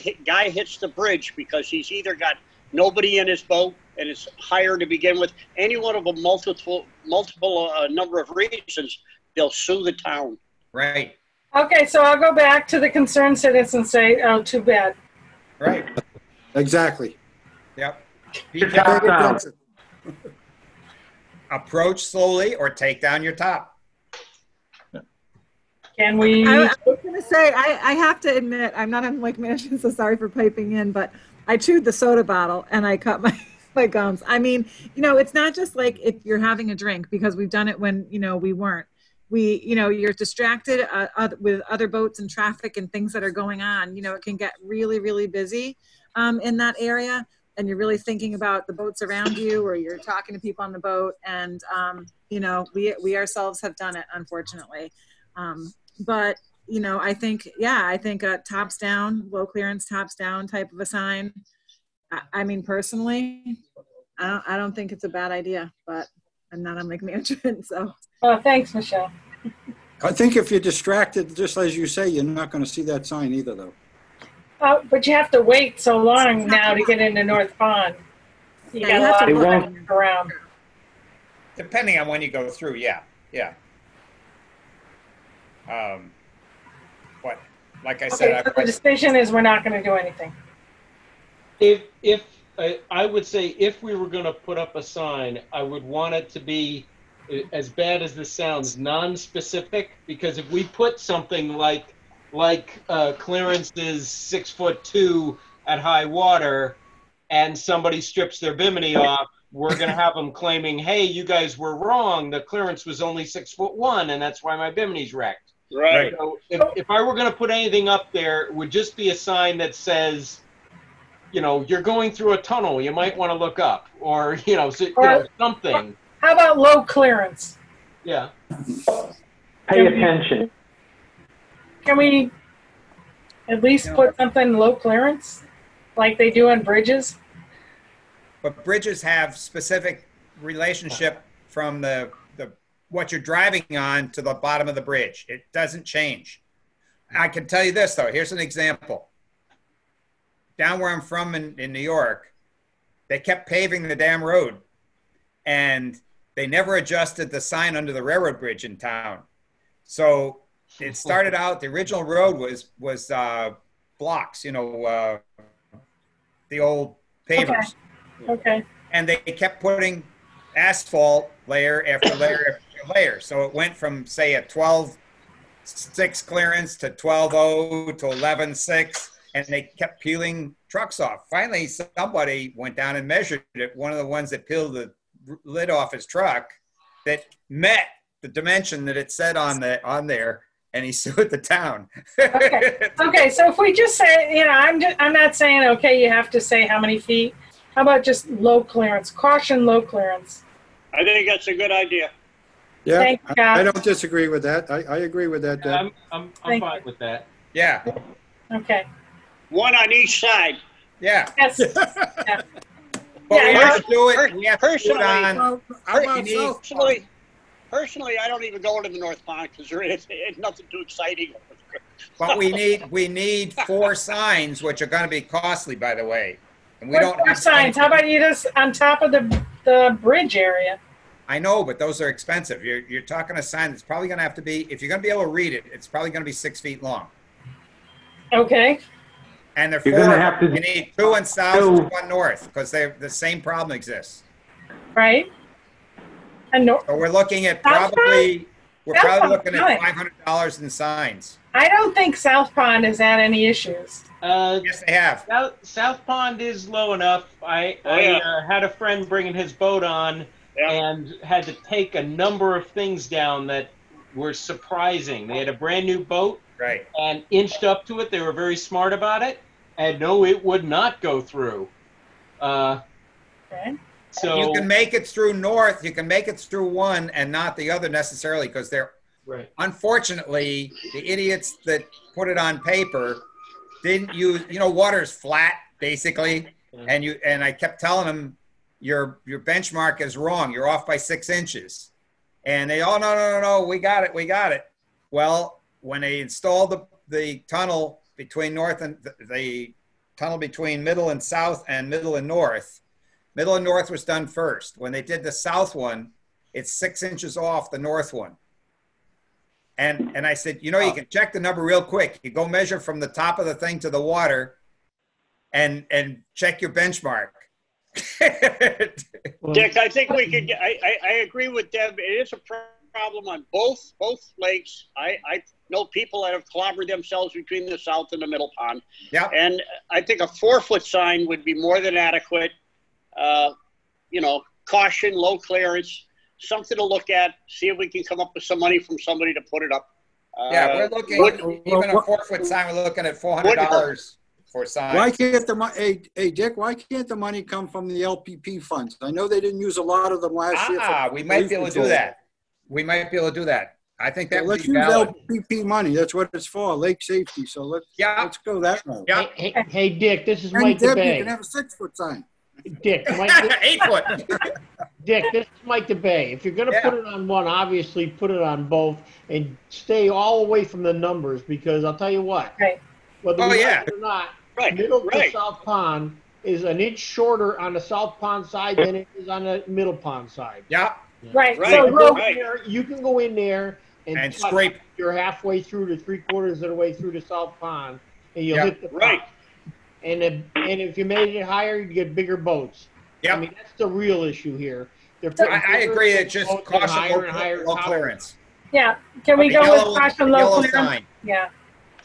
hits the bridge because he's either got nobody in his boat and it's higher to begin with, any one of a multiple number of reasons, they'll sue the town. Right. Okay, so I'll go back to the concerned citizen and say, oh, too bad. Right. Exactly. Yep. Approach slowly or take down your top. Can we? I was going to say, I have to admit, I'm not on Lake Management, so sorry for piping in, but I chewed the soda bottle and I cut my gums. I mean, you know, it's not just like if you're having a drink, because we've done it when, you know, we weren't. You're distracted with other boats and traffic and things that are going on. You know, it can get really, really busy in that area. And you're really thinking about the boats around you, or you're talking to people on the boat. And, you know, we ourselves have done it, unfortunately. But, you know, I think a tops down, low clearance tops down type of a sign. I mean, personally, I don't think it's a bad idea, but I'm not on Lake Management, so. Oh, thanks, Michelle. I think if you're distracted, just as you say, you're not going to see that sign either, though. But you have to wait so long now to get into North Pond. You got a lot of time around. Depending on when you go through, yeah. But like I said, so the decision is we're not going to do anything. If I would say if we were going to put up a sign, I would want it to be, as bad as this sounds, non-specific, because if we put something like clearance is 6'2" at high water, and somebody strips their bimini off, we're going to have them claiming, hey, you guys were wrong. The clearance was only 6'1", and that's why my bimini's wrecked. Right. So if I were going to put anything up there, it would just be a sign that says, you know, you're going through a tunnel, you might want to look up, or, you know, something. How about low clearance? Yeah. Pay attention. Can we at least put something low clearance like they do on bridges? But bridges have specific relationship from the what you're driving on to the bottom of the bridge. It doesn't change. I can tell you this, though. Here's an example. Down where I'm from in New York, they kept paving the damn road, and they never adjusted the sign under the railroad bridge in town. So it started out, the original road was blocks, you know, the old pavers. Okay. And they kept putting asphalt layer after layer after layer. So it went from, say, a 12.6 clearance to 12.0 to 11.6, and they kept peeling trucks off. Finally, somebody went down and measured it. One of the ones that peeled the lid off his truck that met the dimension that it said on there, and he sued the town. Okay. So if we just say, you know, I'm not saying, okay, you have to say how many feet. How about just low clearance? Caution, low clearance. I think that's a good idea. Yeah, Thank you, I don't disagree with that. I agree with that, Deb. I'm fine with that. Yeah. Okay. One on each side. Yeah. Yes. Yeah. But we Yeah, have to do it. We have to do it on. Well, how about South Personally, I don't even go into the North Pond because there is nothing too exciting over there. But we need 4 signs, which are going to be costly, by the way. And we What don't more have signs? How about you just on top of the bridge area? I know, but those are expensive. You're talking a sign that's probably going to have to be, if you're going to be able to read it, it's probably going to be 6 feet long. Okay. And they're You're four. gonna have to You need 2 in south, 2 on north, because the same problem exists. Right? And no, So we're looking at South probably looking at Pond. $500 in signs. I don't think South Pond has had any issues. Yes, they have. South Pond is low enough. I had a friend bringing his boat on and had to take a number of things down that were surprising. They had a brand new boat and inched up to it. They were very smart about it. And no, it would not go through. Okay. So you can make it through north. You can make it through one and not the other necessarily, because they're unfortunately the idiots that put it on paper didn't use. Water is flat basically, and I kept telling them your benchmark is wrong. You're off by 6 inches, and they no, we got it. Well, when they installed the tunnel between north and the tunnel between middle and south and middle and north. Middle and north was done first. When they did the south one, it's 6 inches off the north one. And I said, you can check the number real quick. You go measure from the top of the thing to the water and check your benchmark. Dick, I think we could, I agree with Deb. It is a problem on both lakes. I know people that have clobbered themselves between the south and the middle pond. Yeah. And I think a 4-foot sign would be more than adequate. Caution, low clearance, something to look at, see if we can come up with some money from somebody to put it up. We're looking, even a 4-foot sign, we're looking at $400 for signs. Why can't hey Dick, why can't the money come from the LPP funds? I know they didn't use a lot of them last year. We might be able to do that. I think that would be valid. Let's use LPP money. That's what it's for, lake safety. So let's go that route. Yeah. Hey, Dick, this is And Mike Deb, you DeBay. can have a 6-foot sign. Dick, 8-foot. Dick, this is Mike DeBay. If you're going to put it on one, obviously put it on both and stay all away from the numbers, because I'll tell you what, whether we like it or not, middle to South Pond is an inch shorter on the South Pond side than it is on the middle pond side. Yeah. Right. So you can go in there and scrape. You're halfway through to 3/4 of the way through the South Pond, and you'll hit the top. And if you made it higher, you get bigger boats. Yeah. I mean, that's the real issue here. I agree. It's just caution, low clearance. Yeah. Can we go with caution, low clearance? Sign. Yeah.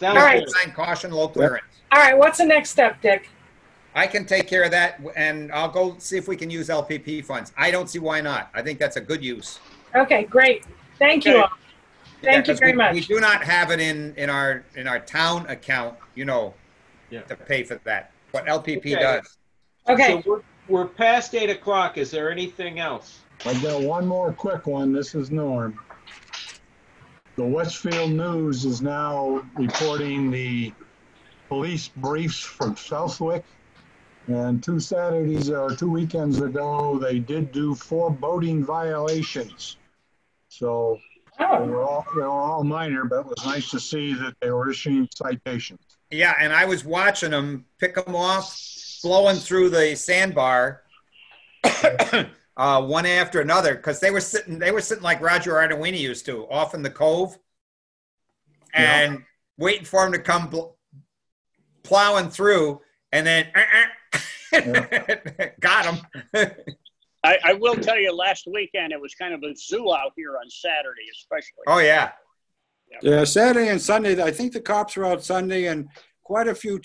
All right. Sign, caution, low clearance. All right. What's the next step, Dick? I can take care of that, and I'll go see if we can use LPP funds. I don't see why not. I think that's a good use. Okay, great. Thank you all. Thank you very much. We do not have it in our town account, to pay for that. What LPP does. Okay. So we're past 8 o'clock. Is there anything else? I've got one more quick one. This is Norm. The Westfield News is now reporting the police briefs from Southwick. And 2 Saturdays or 2 weekends ago, they did do 4 boating violations. So they were all minor, but it was nice to see that they were issuing citations. Yeah, and I was watching them pick them off, blowing through the sandbar, one after another, because they were sitting like Roger Arduini used to, off in the cove, and waiting for them to come plowing through, and then got them. I will tell you, last weekend it was kind of a zoo out here on Saturday, especially. Oh yeah. Yeah, Saturday and Sunday. I think the cops were out Sunday, and quite a few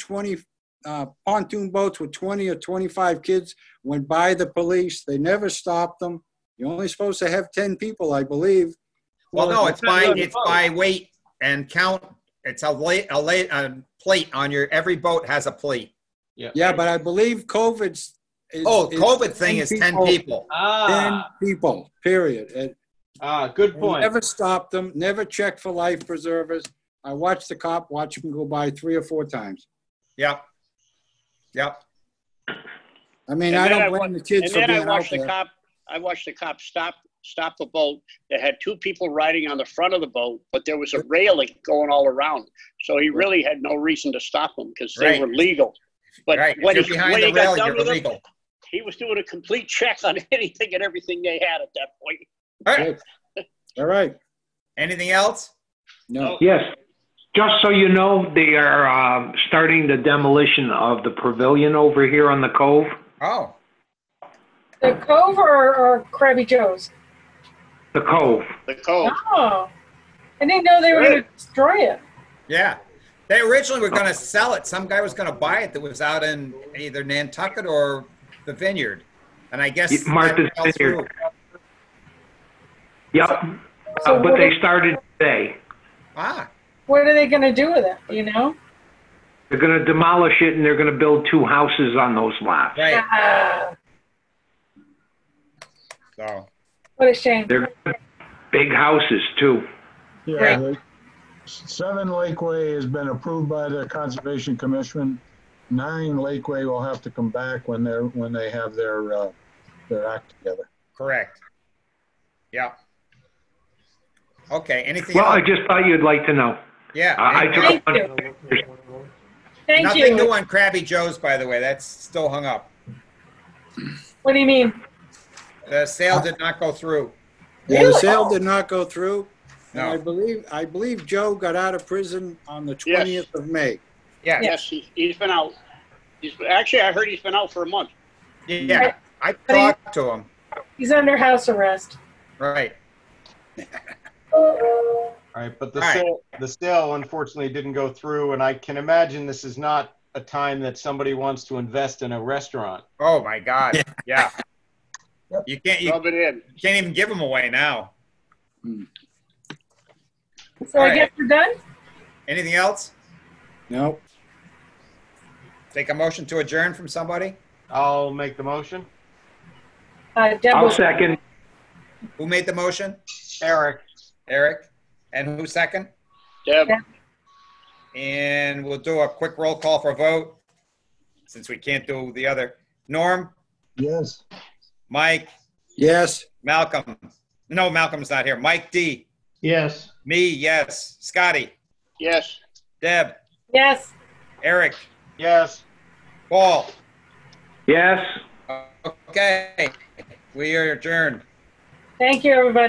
pontoon boats with 20 or 25 kids went by the police. They never stopped them. You're only supposed to have 10 people, I believe. Well, no, it's by weight and count. It's a plate on your. Every boat has a plate. Yeah, but I believe COVID thing is 10 people. 10 people, period. Good point. Never stopped them, never checked for life preservers. I watched the cop watch them go by 3 or 4 times. Yep. I mean, I don't blame the kids for being out there. I watched the cop stop the boat that had 2 people riding on the front of the boat, but there was a railing going all around. So he really had no reason to stop them because they were legal. But when he got done with them, he was doing a complete check on anything and everything they had at that point. All right. All right. Anything else? No. Yes. Just so you know, they are starting the demolition of the pavilion over here on the Cove. Oh, The Cove or Krabby Joe's? The Cove. The Cove. Oh, I didn't know they were going to destroy it. yeah. They originally were going to sell it. Some guy was going to buy it that was out in either Nantucket or the Vineyard. And I guess Martha's that fell through. Vineyard. Yep. So But what they are- started today. Ah, What are they going to do with it? Do you know? They're going to demolish it and they're going to build 2 houses on those lots. right. Ah, So, what a shame. They're big houses too. Yeah, the 7 Lakeway has been approved by the Conservation Commission. 9 Lakeway will have to come back when they have their act together. correct. Yeah. Okay, anything Well, I else? just thought you'd like to know. Yeah. I anything took Thank a you. Thank Nothing you. new on Krabby Joe's, by the way. That's still hung up. What do you mean? The sale did not go through. Yeah, the sale did not go through. And No. I believe Joe got out of prison on the Yes. 20th of May. Yeah. Yes, he's been out. Actually, I heard he's been out for a month. Yeah. I talked to him. He's under house arrest. Right. All right, but All right. the sale unfortunately didn't go through, and I can imagine this is not a time that somebody wants to invest in a restaurant. Oh my God. Yeah. You can't Rub it in. can't even give them away now. So All I right. guess we're done? Anything else? Nope. Take a motion to adjourn from somebody? I'll make the motion. Deb I'll was- second. Who made the motion? Eric. Eric. And who second? Deb, And we'll do a quick roll call for vote since we can't do the other. Norm, Yes. Mike, Yes. Malcolm. No, Malcolm's not here. Mike D. Yes. Me, yes. Scotty, yes. Deb, Yes. Eric, Yes. Paul. Yes. Okay. We are adjourned. Thank you, everybody.